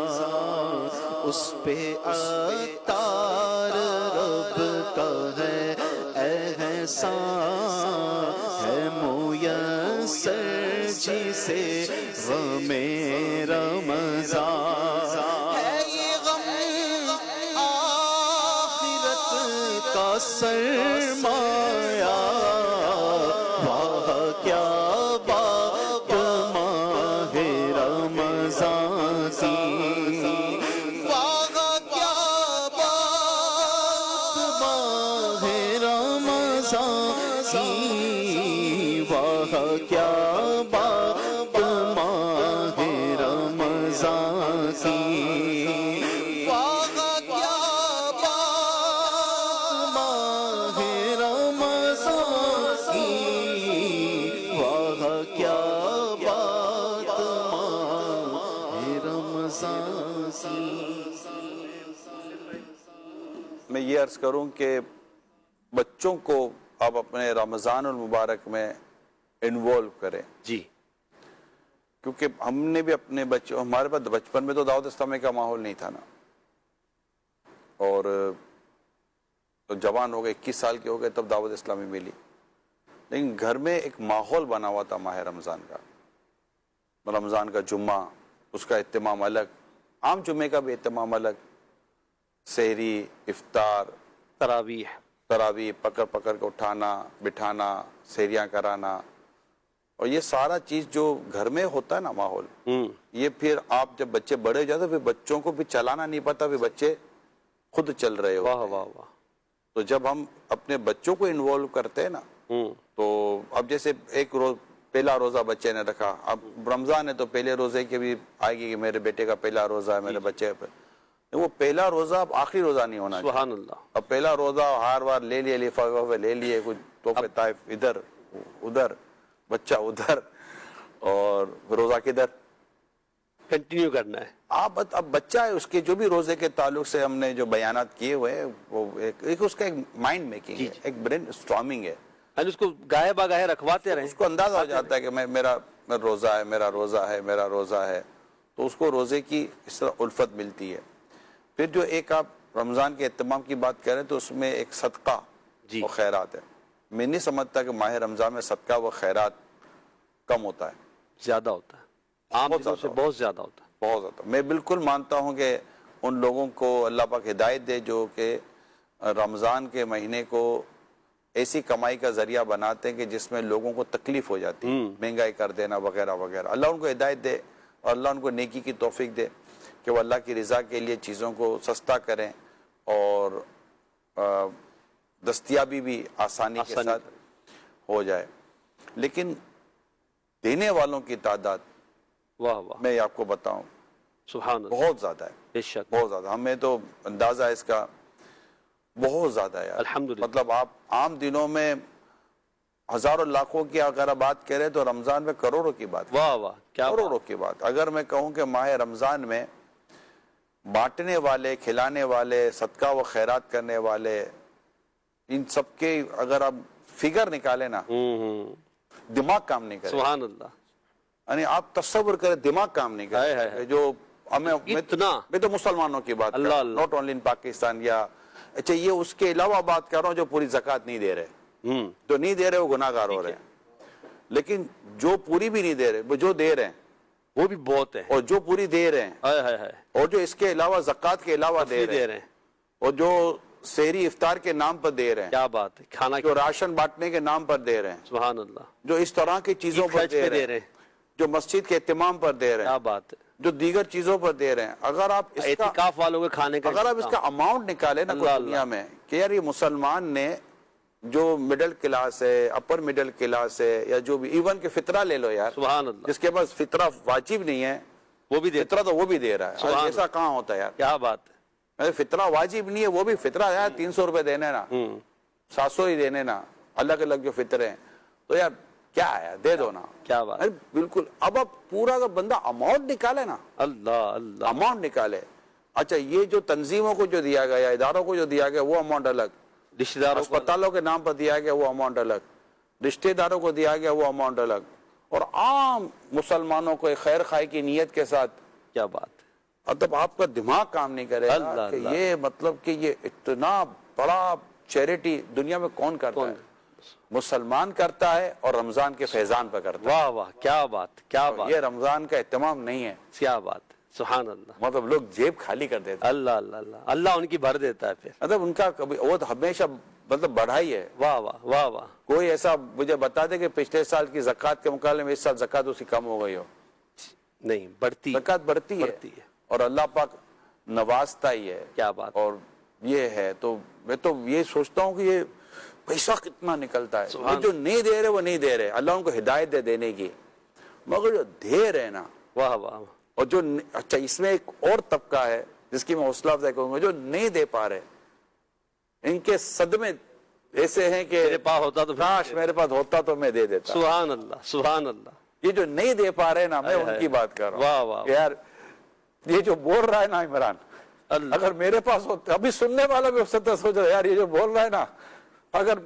اس پہ عطار رب کا ہے احسان ہے میسر جسے غم رمضان ہے یہ غم آخرت کا سرمایہ واہ کیا بات ماہ رمضان کی واہ کیا بات ماہ رمضان کی واہ کیا بات ماہ رمضان کی واہ کیا بات ماہ رمضان کی واہ کیا بات ماہ رمضان کی میں یہ عرض کروں کہ بچوں کو آپ اپنے رمضان المبارک میں انوالو کریں جی کیونکہ ہم نے بھی اپنے بچوں ہمارے پاس بچپن میں تو دعوت اسلامی کا ماحول نہیں تھا نا اور تو جوان ہو گئے 21 سال کے ہو گئے تب دعوت اسلامی ملی لیکن گھر میں ایک ماحول بنا ہوا تھا ماہ رمضان کا رمضان کا جمعہ اس کا اہتمام الگ عام جمعے کا بھی اہتمام الگ سحری افطار تراویح پکڑ پکڑ کے اٹھانا بٹھانا سحریاں کرانا اور یہ سارا چیز جو گھر میں ہوتا ہے نا ماحول یہ پھر آپ جب بچے بڑے ہو جاتے پھر بچوں کو بھی چلانا نہیں پتا پھر بچے خود چل رہے ہوتے ہیں تو جب ہم اپنے بچوں کو انوالو کرتے ہیں نا تو اب جیسے ایک روز پہلا روزہ بچے نے رکھا اب رمضان ہے تو پہلے روزے کے بھی آئے گی کہ میرے بیٹے کا پہلا روزہ ہے میرے بچے کا وہ پہلا روزہ اب آخری روزہ نہیں ہونا چاہیے سبحان اللہ اب پہلا روزہ ہار وار لے لیے لفافے لے لیے کچھ تحفے طائف ادھر ادھر بچہ ادھر اور روزہ کدھر کنٹینیو کرنا ہے اب بچہ ہے اس کے جو بھی روزے کے تعلق سے ہم نے جو بیانات کیے ہوئے ہیں وہ ایک اس کا ایک مائنڈ میکنگ ہے ایک برین اسٹارمنگ ہے اس کو گاہے باگاہے رکھواتے رہیں اس کو اندازہ ہو جاتا ہے کہ میرا روزہ ہے میرا روزہ ہے میرا روزہ ہے تو اس کو روزے کی اس طرح الفت ملتی ہے پھر جو ایک آپ رمضان کے اہتمام کی بات کریں تو اس میں ایک صدقہ و خیرات ہے میں نہیں سمجھتا کہ ماہ رمضان میں صدقہ و خیرات کم ہوتا ہے زیادہ ہوتا ہے عام دنوں سے بہت زیادہ ہوتا ہے بہت زیادہ میں بالکل مانتا ہوں کہ ان لوگوں کو اللہ پاک ہدایت دے جو کہ رمضان کے مہینے کو ایسی کمائی کا ذریعہ بناتے ہیں کہ جس میں لوگوں کو تکلیف ہو جاتی ہے مہنگائی کر دینا وغیرہ وغیرہ اللہ ان کو ہدایت دے اور اللہ ان کو نیکی کی توفیق دے کہ وہ اللہ کی رضا کے لیے چیزوں کو سستا کریں اور دستیابی بھی آسانی کے ساتھ ہو جائے لیکن دینے والوں کی تعداد میں آپ کو بتاؤں سبحان اللہ بہت زیادہ ہے بے شک بہت زیادہ ہمیں تو اندازہ اس کا بہت زیادہ ہے الحمدللہ مطلب آپ عام دنوں میں ہزاروں لاکھوں کی اگر آپ بات کریں تو رمضان میں کروڑوں کی بات کروڑوں کی بات اگر میں کہوں کہ ماہ رمضان میں بانٹنے والے کھلانے والے صدقہ و خیرات کرنے والے ان سب کے اگر آپ فگر نکالے نا دماغ کام نہیں کرے سبحان اللہ یعنی آپ تصور کریں دماغ کام نہیں کرے جو میں تو مسلمانوں کی بات کر رہا ہوں ناٹ اونلی ان پاکستان یا اچھا یہ اس کے علاوہ بات کر رہا ہوں جو پوری زکوٰۃ نہیں دے رہے جو نہیں دے رہے وہ گناہ گار ہو رہے ہیں لیکن جو پوری بھی نہیں دے رہے وہ جو دے رہے ہیں وہ بھی بہت ہے اور جو پوری دے رہے ہیں اور جو اس کے علاوہ زکوٰۃ کے علاوہ دے رہے ہیں اور جو سحری افطار کے نام پر دے رہے ہیں کیا بات ہے کھانا جو راشن بانٹنے کے نام پر دے رہے ہیں سبحان اللہ جو اس طرح کی چیزوں پر دے رہے ہیں جو مسجد کے اہتمام پر دے رہے ہیں کیا بات ہے جو دیگر چیزوں پر دے رہے ہیں، اگر آپ اس کا اعتکاف والوں کے کھانے کا اگر آپ اس کا اماؤنٹ نکالیں نا کوئی دنیا میں کہ یار یہ مسلمان نے جو مڈل کلاس ہے، اپر مڈل کلاس ہے، یا جو بھی ایون کہ فطرہ لے لو یار، سبحان اللہ، جس کے پاس فطرہ واجب نہیں ہے وہ بھی دیتا فطرہ تو وہ بھی دے رہا ہے، سبحان ایسا کہاں ہوتا ہے یار؟ کیا بات ہے، فطرہ واجب نہیں ہے وہ بھی فطرہ یار 300 روپے دینے نا، 700 ہی دینے نا، الگ الگ جو فطرے ہیں، تو یار کیا ہے، دے دو نا، کیا بات، بالکل۔ اب پورا کا بندہ اماؤنٹ نکالے نا، اللہ اللہ، اماؤنٹ نکالے، اچھا یہ جو تنظیموں کو جو دیا گیا، اداروں کو جو دیا گیا وہ اماؤنٹ الگ، رشتہ داروں کو اسپتالوں کے نام پر دیا گیا وہ اماؤنٹ الگ، رشتہ داروں کو دیا گیا وہ اماؤنٹ الگ، اور عام مسلمانوں کو خیر خواہی کی نیت کے ساتھ، کیا بات ہے، مطلب آپ کا دماغ کام نہیں کرے گا کہ یہ مطلب کہ یہ اتنا بڑا چیریٹی دنیا میں کون کرتا ہے؟ مسلمان کرتا ہے اور رمضان کے فیضان پہ کرتا ہے۔ واہ واہ، کیا بات، کیا بات، یہ رمضان کا اہتمام نہیں ہے، کیا بات، سبحان اللہ، مطلب لوگ جیب خالی کر دیتے ہیں، اللہ اللہ اللہ، اللہ ان کی بھر دیتا ہے پھر، مطلب ان کا کبھی وہ ہمیشہ مطلب بڑھائی ہے۔ واہ واہ واہ واہ، کوئی ایسا مجھے بتا دے کہ پچھلے سال کی زکوٰۃ کے مقابلے میں اس سال زکوٰۃ اس کی کم ہو گئی ہو؟ نہیں، بڑھتی زکوٰۃ بڑھتی ہے اور اللہ پاک نوازتا ہی ہے، کیا بات، اور یہ ہے تو میں تو یہ سوچتا ہوں کہ یہ پیسہ کتنا نکلتا ہے، یہ جو نہیں دے رہے وہ نہیں دے رہے، اللہ ان کو ہدایت دے دینے کی، مگر جو دے رہے نا، واہ واہ، اور جو اچھا اس میں ایک اور طبقہ ہے جس کی میں حوصلہ افزائی کروں گا، جو نہیں دے پا رہے، ان کے صدمے ایسے ہیں کہ میرے پاس ہوتا تو کاش میرے پاس ہوتا تو میں دے دیتا۔ سبحان اللہ، سبحان اللہ، یہ جو نہیں دے پا رہے نا، میں ان کی بات کر رہا واہ ہوں واہ، یار، یہ جو بول رہا ہے نا عمران، اللہ، اگر میرے پاس ہوتا، ابھی سننے والا بھی اس سے سوچ رہا ہے یار یہ جو بول رہا ہے نا، اگر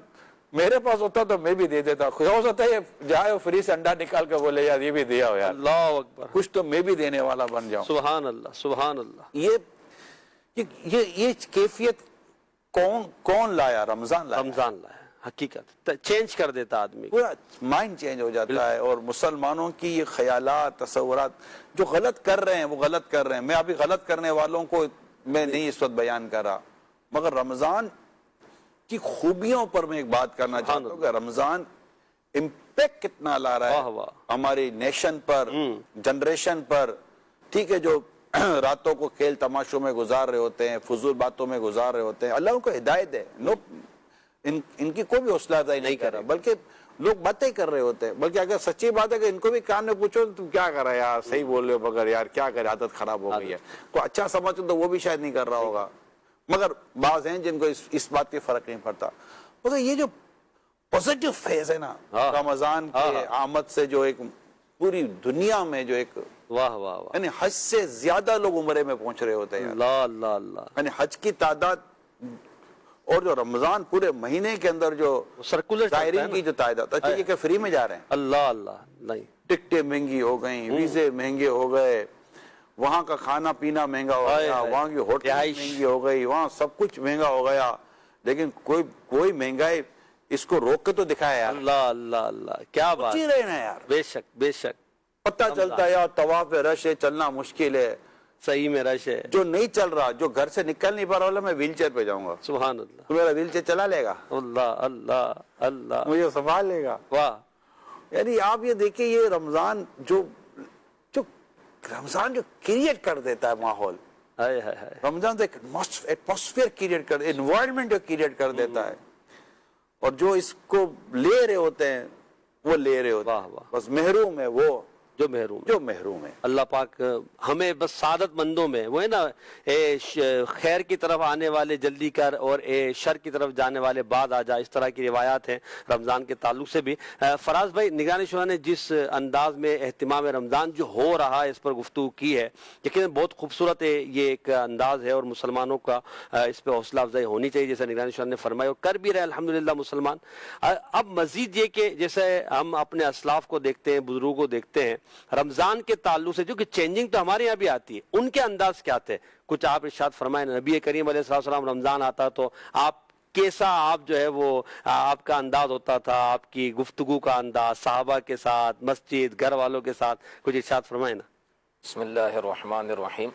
میرے پاس ہوتا تو میں بھی دے دیتا، ہو سکتا ہے جائے فری سے انڈا نکال کے بولے یار یہ بھی دیا ہو یار، اللہ اکبر، کچھ تو میں بھی دینے والا بن جاؤں۔ سبحان اللہ، سبحان اللہ، یہ کیفیت کون لایا؟ رمضان لایا، رمضان لایا، حقیقت چینج کر دیتا آدمی، پورا مائنڈ چینج ہو جاتا ہے، اور مسلمانوں کی یہ خیالات، تصورات جو غلط کر رہے ہیں وہ غلط کر رہے ہیں، میں ابھی غلط کرنے والوں کو میں نہیں اس وقت بیان کر رہا، مگر رمضان کی خوبیوں پر میں ایک بات کرنا چاہتا ہوں کہ رمضان امپیکٹ کتنا لا رہا ہے ہماری نیشن پر، جنریشن پر، ٹھیک ہے، جو راتوں کو کھیل تماشوں میں گزار رہے ہوتے ہیں، فضول باتوں میں گزار رہے ہوتے ہیں، اللہ ان کو ہدایت ہے، ان کی کوئی بھی حوصلہ افزائی نہیں کر رہا، بلکہ لوگ باتیں کر رہے ہوتے ہیں، بلکہ اگر سچی بات ہے کہ ان کو بھی کان میں پوچھو تم کیا کر رہا ہے یار، صحیح بول رہے ہو، مگر یار کیا کرے، عادت خراب ہو گئی ہے، کوئی اچھا سمجھو تو وہ بھی شاید نہیں کر رہا ہوگا، مگر بعض ہیں جن کو اس بات کی فرق نہیں پڑتا۔ مگر یہ جو پوزیٹو فیز ہے نا رمضان کے آمد سے، جو ایک پوری دنیا میں جو ایک واہ واہ واہ، یعنی حج سے زیادہ لوگ عمرے میں پہنچ رہے ہوتے ہیں، اللہ اللہ اللہ، یعنی حج کی تعداد، اور جو رمضان پورے مہینے کے اندر جو سرکولر زائرین کی جو تعداد، اچھا یہ کہ فری میں جا رہے ہیں، اللہ اللہ، نہیں، ٹکٹیں مہنگی ہو گئیں، ویزے مہنگے ہو گئے، وہاں کا کھانا پینا مہنگا ہو گیا، وہاں کی ہوٹل مہنگی ہو گئی، وہاں سب کچھ مہنگا ہو گیا، لیکن کوئی مہنگائی اس کو روک کے تو دکھایا یار، اللہ اللہ اللہ، کیا بات، سوچ ہی رہے نا یار، بے شک بے شک، پتہ چلتا ہے یار طواف رش ہے، چلنا مشکل ہے، صحیح میں رش ہے، جو نہیں چل رہا، جو گھر سے نکل نہیں پا رہا، میں ویل چیئر پہ جاؤں گا، سبحان اللہ، تو میرا ویل چیئر چلا لے گا، اللہ اللہ اللہ، مجھے سنبھال لے گا، واہ، یعنی آپ یہ دیکھیں یہ رمضان جو کریٹ کر دیتا ہے ماحول، رمضان تو ایک ایٹماسفیئر کریٹ کر، انوائرمنٹ جو کریٹ کر دیتا ہے، اور جو اس کو لے رہے ہوتے ہیں وہ لے رہے ہوتے ہیں، بس محروم ہے وہ جو محروم ہے، اللہ پاک ہمیں بس سعادت مندوں میں، وہ ہے نا خیر کی طرف آنے والے جلدی کر اور شر کی طرف جانے والے بعد آ جا، اس طرح کی روایات ہیں رمضان کے تعلق سے بھی۔ فراز بھائی، نگران شورا نے جس انداز میں اہتمام رمضان جو ہو رہا ہے اس پر گفتگو کی ہے، یقیناً بہت خوبصورت ہے، یہ ایک انداز ہے، اور مسلمانوں کا اس پہ حوصلہ افزائی ہونی چاہیے، جیسے نگران شورا نے فرمایا، اور کر بھی رہے الحمدللہ مسلمان۔ اب مزید یہ کہ جیسے ہم اپنے اسلاف کو دیکھتے ہیں، بزرگوں کو دیکھتے ہیں، رمضان کے تعلق سے جو کہ چینجنگ تو ہمارے یہاں بھی آتی ہے، ان کے انداز کیا تھے؟ کچھ آپ ارشاد فرمائیں، نبی کریم علیہ السلام رمضان آتا تو آپ کیسا، آپ جو ہے وہ آپ کا انداز ہوتا تھا، آپ کی گفتگو کا انداز، صحابہ کے ساتھ، مسجد، گھر والوں کے ساتھ، کچھ ارشاد فرمائیں نا۔ بسم اللہ الرحمن الرحیم۔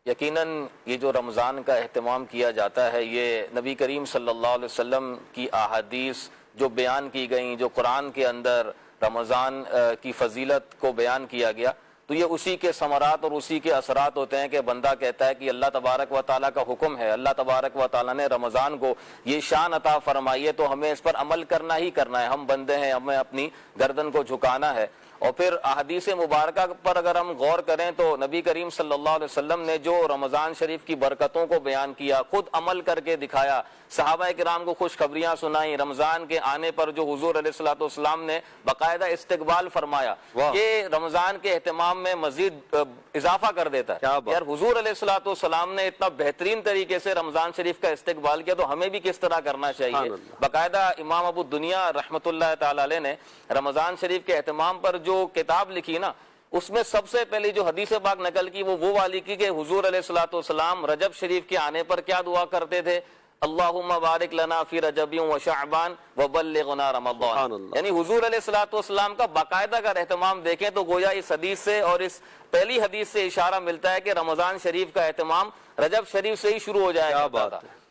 یقیناً یہ جو رمضان کا اہتمام کیا جاتا ہے، یہ نبی کریم صلی اللہ علیہ وسلم کی احادیث جو بیان کی گئیں، جو قرآن کے اندر رمضان کی فضیلت کو بیان کیا گیا، تو یہ اسی کے ثمرات اور اسی کے اثرات ہوتے ہیں کہ بندہ کہتا ہے کہ اللہ تبارک و تعالیٰ کا حکم ہے، اللہ تبارک و تعالیٰ نے رمضان کو یہ شان عطا فرمائی ہے تو ہمیں اس پر عمل کرنا ہی کرنا ہے، ہم بندے ہیں، ہمیں اپنی گردن کو جھکانا ہے۔ اور پھر احادیث مبارکہ پر اگر ہم غور کریں تو نبی کریم صلی اللہ علیہ وسلم نے جو رمضان شریف کی برکتوں کو بیان کیا، خود عمل کر کے دکھایا، صحابہ کرام کو خوشخبریاں سنائیں، رمضان کے آنے پر جو حضور علیہ الصلوۃ والسلام نے باقاعدہ استقبال فرمایا، یہ رمضان کے اہتمام میں مزید اضافہ کر دیتا ہے۔ یار حضور علیہ الصلوۃ والسلام نے اتنا بہترین طریقے سے رمضان شریف کا استقبال کیا تو ہمیں بھی کس طرح کرنا چاہیے۔ باقاعدہ امام ابو دنیا رحمۃ اللہ تعالی علیہ نے رمضان شریف کے اہتمام پر جو کتاب لکھی نا، اس میں سب سے پہلی جو حدیث پاک نقل کی وہ والی کی کہ حضور علیہ الصلوۃ والسلام رجب شریف کے آنے پر کیا دعا کرتے تھے؟ اللہم بارک لنا فی رجب و شعبان وبلغنا رمضان۔ یعنی حضور علیہ الصلوۃ والسلام کا باقاعدہ اگر اہتمام دیکھیں تو گویا اس حدیث سے اور اس پہلی حدیث سے اشارہ ملتا ہے کہ رمضان شریف کا اہتمام رجب شریف سے ہی شروع ہو جائے گا۔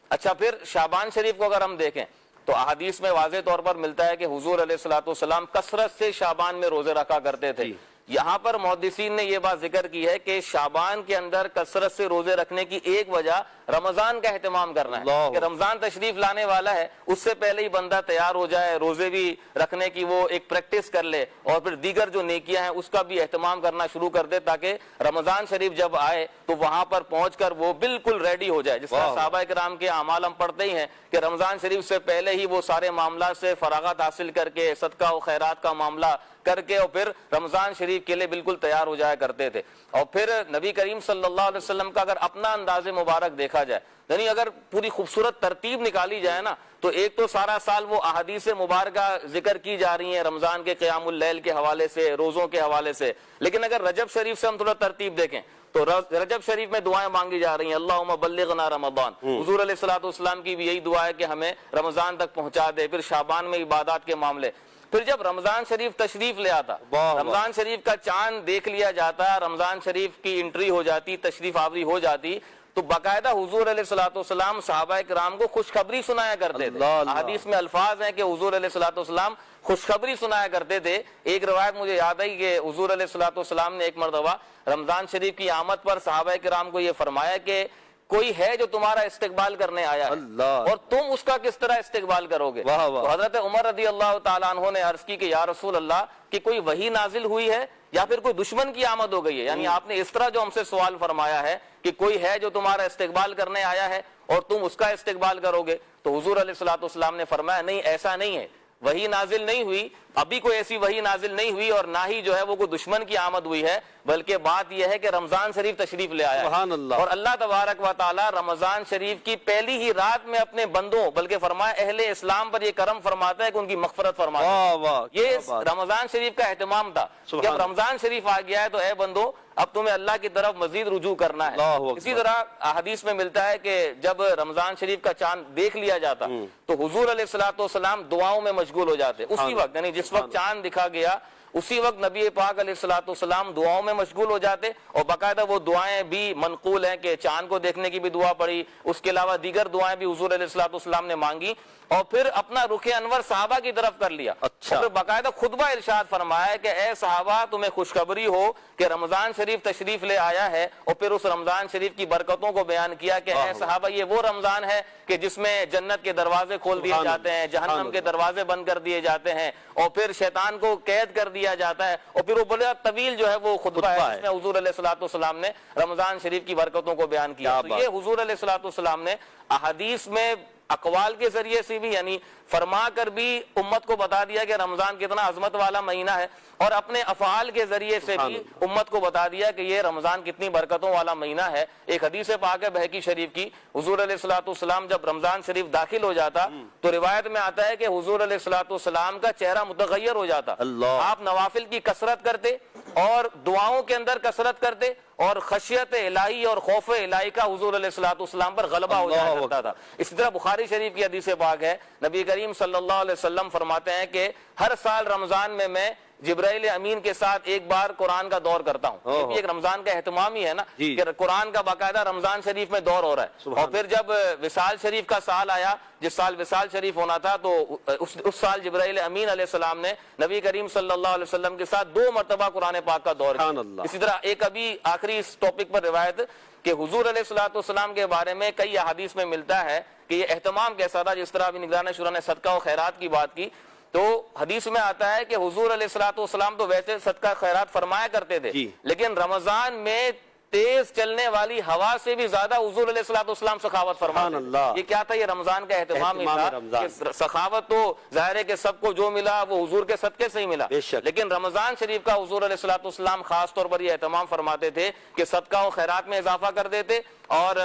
اچھا، پھر شعبان شریف کو اگر ہم دیکھیں تو احادیث میں واضح طور پر ملتا ہے کہ حضور علیہ الصلوۃ والسلام کثرت سے شعبان میں روزے رکھا کرتے تھے۔ یہاں پر محدثین نے یہ بات ذکر کی ہے کہ شعبان کے اندر کثرت سے روزے رکھنے کی ایک وجہ رمضان کا اہتمام کرنا ہے کہ رمضان تشریف لانے والا ہے، اس سے پہلے ہی بندہ تیار ہو جائے، روزے بھی رکھنے کی وہ ایک پریکٹس کر لے اور پھر دیگر جو نیکیاں ہیں اس کا بھی اہتمام کرنا شروع کر دے تاکہ رمضان شریف جب آئے تو وہاں پر پہنچ کر وہ بالکل ریڈی ہو جائے۔ جس طرح صحابہ کرام کے اعمال ہم پڑھتے ہی ہیں کہ رمضان شریف سے پہلے ہی وہ سارے معاملات سے فراغت حاصل کر کے صدقہ و خیرات کا معاملہ کر کے اور پھر رمضان شریف کے لیے بالکل تیار ہو جایا کرتے تھے۔ اور پھر نبی کریم صلی اللہ علیہ وسلم کا اگر اپنا انداز مبارک دیکھا جائے، یعنی اگر پوری خوبصورت ترتیب نکالی جائے نا، تو ایک تو سارا سال وہ احادیث مبارکہ ذکر کی جا رہی ہیں رمضان کے قیام اللیل کے حوالے سے، روزوں کے حوالے سے، لیکن اگر رجب شریف سے ہم تھوڑا ترتیب دیکھیں تو رجب شریف میں دعائیں مانگی جا رہی ہیں، اللہم بلغنا رمضان۔ حضور علیہ الصلوۃ والسلام کی بھی یہی دعا ہے کہ ہمیں رمضان تک پہنچا دے۔ پھر شعبان میں عبادات کے معاملے، پھر جب رمضان شریف تشریف لے آتا، رمضان شریف کا چاند دیکھ لیا جاتا، رمضان شریف کی انٹری ہو جاتی، تشریف آوری ہو جاتی، تو باقاعدہ حضور علیہ الصلوۃ والسلام صحابہ کرام کو خوشخبری سنایا کرتے تھے۔ حدیث میں الفاظ ہیں کہ حضور علیہ الصلوۃ والسلام خوشخبری سنایا کرتے تھے۔ ایک روایت مجھے یاد آئی کہ حضور علیہ الصلوۃ والسلام نے ایک مرتبہ رمضان شریف کی آمد پر صحابہ کرام کو یہ فرمایا کہ کوئی ہے جو تمہارا استقبال کرنے آیا ہے اور تم اس کا کس طرح استقبال کرو گے؟ تو حضرت عمر رضی اللہ تعالیٰ عنہ نے عرض کی کہ یا رسول اللہ، کہ کوئی وحی نازل ہوئی ہے یا پھر کوئی دشمن کی آمد ہو گئی ہے؟ یعنی آپ نے اس طرح جو ہم سے سوال فرمایا ہے کہ کوئی ہے جو تمہارا استقبال کرنے آیا ہے اور تم اس کا استقبال کرو گے، تو حضور علیہ الصلوۃ والسلام نے فرمایا نہیں، ایسا نہیں ہے، وحی نازل نہیں ہوئی، ابھی کوئی ایسی وحی نازل نہیں ہوئی اور نہ ہی جو ہے وہ کوئی دشمن کی آمد ہوئی ہے، بلکہ بات یہ ہے کہ رمضان شریف تشریف لے آیا ہے۔ اور اللہ تبارک و تعالی رمضان شریف کی پہلی ہی رات میں اپنے بندوں، بلکہ فرمایا اہل اسلام پر یہ کرم فرماتا ہے کہ ان کی مغفرت فرماتا ہے۔ یہ رمضان شریف کا اہتمام تھا، جب رمضان شریف آ گیا ہے تو اے بندو اب تمہیں اللہ کی طرف مزید رجوع کرنا ہے۔ اسی طرح حدیث میں ملتا ہے کہ جب رمضان شریف کا چاند دیکھ لیا جاتا تو حضور علیہ الصلوۃ والسلام دعاؤں میں مشغول ہو جاتے اسی وقت، یعنی جس وقت چاند دکھا گیا اسی وقت نبی پاک علیہ الصلوۃ والسلام دعاؤں میں مشغول ہو جاتے، اور باقاعدہ وہ دعائیں بھی منقول ہیں کہ چاند کو دیکھنے کی بھی دعا پڑی، اس کے علاوہ دیگر دعائیں بھی حضور علیہ الصلوۃ والسلام نے مانگی، اور پھر اپنا رخ انور صحابہ کی طرف کر لیا، اور پھر باقاعدہ خطبہ ارشاد فرمایا کہ اے صحابہ تمہیں خوشخبری ہو کہ رمضان شریف تشریف لے آیا ہے، اور پھر اس رمضان شریف کی برکتوں کو بیان کیا کہ اے صحابہ یہ وہ رمضان ہے کہ جس میں جنت کے دروازے کھول دیے جاتے ہیں، جہنم کے دروازے بند کر دیے جاتے ہیں، اور پھر شیطان کو قید کر دیا جاتا ہے، اور پھر وہ بڑا طویل جو ہے وہ خطبہ ہے جس میں حضور علیہ الصلوۃ والسلام نے رمضان شریف کی برکتوں کو بیان کیا۔ تو یہ حضور علیہ الصلوۃ والسلام نے احادیث میں اقوال کے ذریعے سے بھی یعنی فرما کر بھی امت کو بتا دیا کہ رمضان کتنا عظمت والا مہینہ ہے، اور اپنے افعال کے ذریعے سے بھی امت کو بتا دیا کہ یہ رمضان کتنی برکتوں والا مہینہ ہے۔ ایک حدیث پاک ہے بہقی شریف کی، حضور علیہ الصلوۃ والسلام جب رمضان شریف داخل ہو جاتا تو روایت میں آتا ہے کہ حضور علیہ الصلوۃ والسلام کا چہرہ متغیر ہو جاتا، آپ نوافل کی کثرت کرتے اور دعاؤں کے اندر کثرت کرتے، اور خشیت الہی اور خوف الہی کا حضور علیہ الصلوۃ والسلام پر غلبہ ہو جایا کرتا تھا۔ اسی طرح بخاری شریف کی حدیث پاک ہے، نبی کریم صلی اللہ علیہ وسلم فرماتے ہیں کہ ہر سال رمضان میں جبرائیل امین کے ساتھ ایک بار قرآن کا دور کرتا ہوں. یہ بھی ایک رمضان کا اہتمام ہی ہے نا کہ قرآن کا باقاعدہ رمضان شریف میں دور ہو رہا ہے. اور پھر جب وصال شریف کا سال آیا، جس سال وصال شریف ہونا تھا، تو اس سال جبرائیل امین علیہ السلام نے نبی کریم صلی اللہ علیہ وسلم کے ساتھ 2 مرتبہ قرآن پاک کا دور کیا. اسی طرح ایک ابھی آخری اس ٹاپک پر روایت کہ حضور علیہ السلام کے بارے میں کئی احادیث میں ملتا ہے کہ یہ اہتمام کیسا تھا. جس طرح ابھی نگران شورا نے صدقہ و خیرات کی بات کی، تو حدیث میں آتا ہے کہ حضور علیہ السلام تو ویسے صدقہ خیرات فرمایا کرتے تھے، لیکن رمضان میں تیز چلنے والی ہوا سے بھی زیادہ حضور علیہ السلام سخاوت فرماتے تھے. یہ کیا تھا؟ یہ رمضان کا اہتمام ہی تھا کہ سخاوت تو ظاہر ہے کہ سب کو جو ملا وہ حضور کے صدقے سے ہی ملا، لیکن رمضان شریف کا حضور علیہ السلام خاص طور پر یہ اہتمام فرماتے تھے کہ صدقہ و خیرات میں اضافہ کر دیتے، اور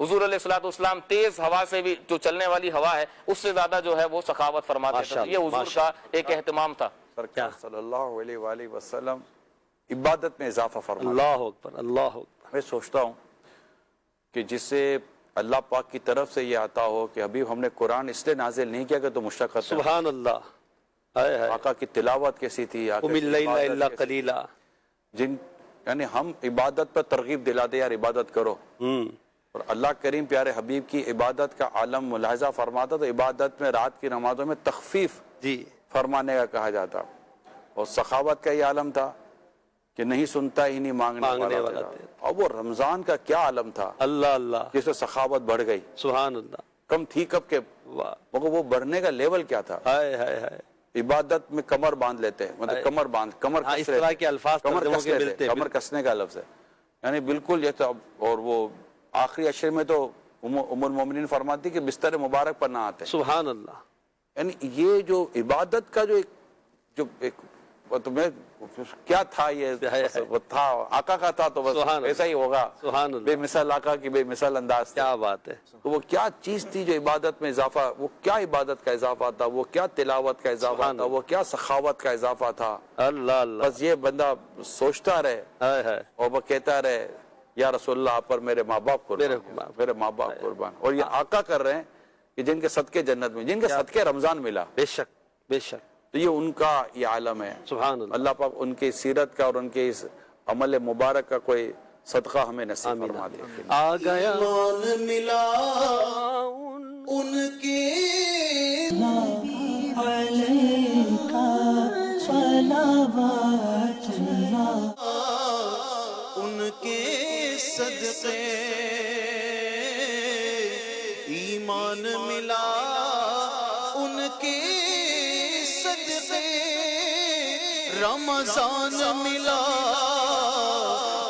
حضور علیہ السلام تیز ہوا سے بھی، جو چلنے والی ہوا ہے اس سے زیادہ جو ہے وہ سخاوت فرماتے تھے. یہ حضور کا ایک اہتمام تھا. سرکار صلی اللہ علیہ وآلہ وسلم عبادت میں اضافہ فرماتے. اللہ اکبر، اللہ اکبر. میں سوچتا ہوں کہ جس سے اللہ پاک کی طرف سے یہ آتا ہو کہ حبیب ہم نے قرآن اس لیے نازل نہیں کیا کہ تو مشقت. سبحان اللہ. آقا کی تلاوت کیسی تھی، قم اللیل الا قلیلا. یعنی ہم عبادت پر ترغیب دلا دے، یار عبادت کرو. اور اللہ کریم پیارے حبیب کی عبادت کا عالم ملاحظہ فرماتا، تو عبادت میں رات کی نمازوں میں تخفیف فرمانے کا کہا جاتا. اور سخاوت کا یہ عالم تھا کہ نہیں سنتا ہی نہیں مانگنے والا تھا. اور وہ رمضان کا کیا عالم تھا، اللہ اللہ، جس میں سخاوت بڑھ گئی. سبحان اللہ. کم تھی کب کے، مگر وہ بڑھنے کا لیول کیا تھا. عبادت میں کمر باندھ لیتے، مطلب کمر اس طرح کے الفاظ کمر کسنے کا لفظ ہے، یعنی بالکل یہ تھا. اور وہ آخری عشر میں تو ام المومنین فرماتی کہ بستر مبارک پر نہ آتے. سبحان اللہ. یعنی یہ جو عبادت کا جو ایک تمہیں کیا تھا، یہ تھا آقا کا تھا، تو بس ایسا ہی ہوگا. بے مثال آقا کی بے مثال انداز. کیا بات ہے. تو وہ کیا چیز تھی جو عبادت میں اضافہ، وہ کیا عبادت کا اضافہ تھا، وہ کیا تلاوت کا اضافہ تھا، وہ کیا سخاوت کا اضافہ تھا. اللہ اللہ. بس یہ بندہ سوچتا رہے اور وہ کہتا رہے یا رسول اللہ آپ پر میرے ماں باپ قربان. اور یہ آقا کر رہے ہیں کہ جن کے صدقے جنت میں، جن کے صدقے رمضان ملا. بے شک بے شک. تو یہ ان کا یہ عالم ہے. سبحان اللہ. اللہ پاک ان کی سیرت کا اور ان کے اس عمل مبارک کا کوئی صدقہ ہمیں نصیب فرما دے. آ گیا ملا ان کے علیکہ صلوات اللہ، ان کے صدقے ایمان ملا، ان کے صدقے رمضان ملا،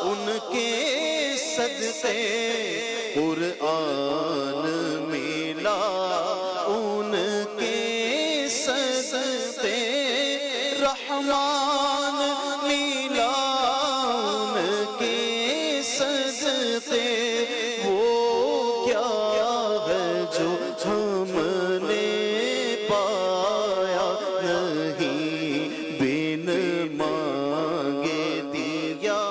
ان کے صدقے قرآن ملا، ان کے صدقے رحمان ملا، ان کے صدقے وہ کیا ہے جو ہم نے پایا نہیں بن مانگے دیا،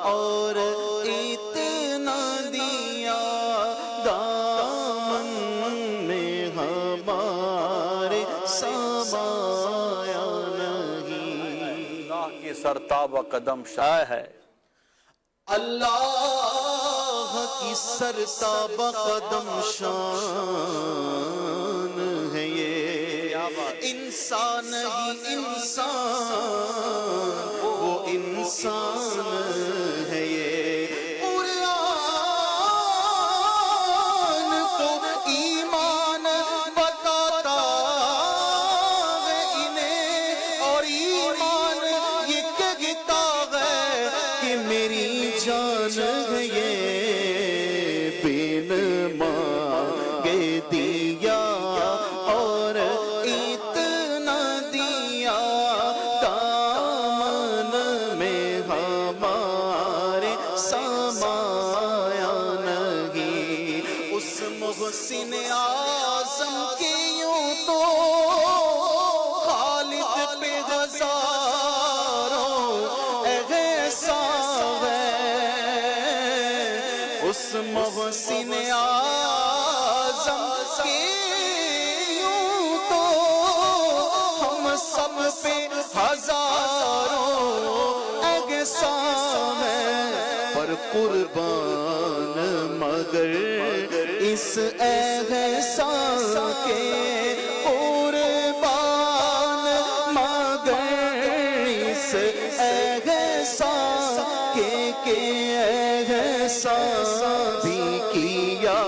اور اتنا دیا دامن میں ہمارے سمایا نہیں. اللہ کی سرتاب قدم شاہ ہے. اللہ کی سرتاب قدم شان ہے یہ، انسان ہی انسان، وہ انسان ہے یہ. قرآن تو ایمان بتاتا ہے انہیں، اور ایمان یہ کہتا ہے کہ میری جان ہے یہ بن مانگے دیا، اور اتنا دیا دامن میں ہمارے سمایا نہیں. اس محسن اعظم کے یوں تو خالد پہ ہزاروں احسان ہے، اس محسن اعظم کے یوں تو ہم سب پہ ہزار احسان ہے پر قربان مگر اس احسان کے قربان مگر اس احسان کے احسان بھی کیا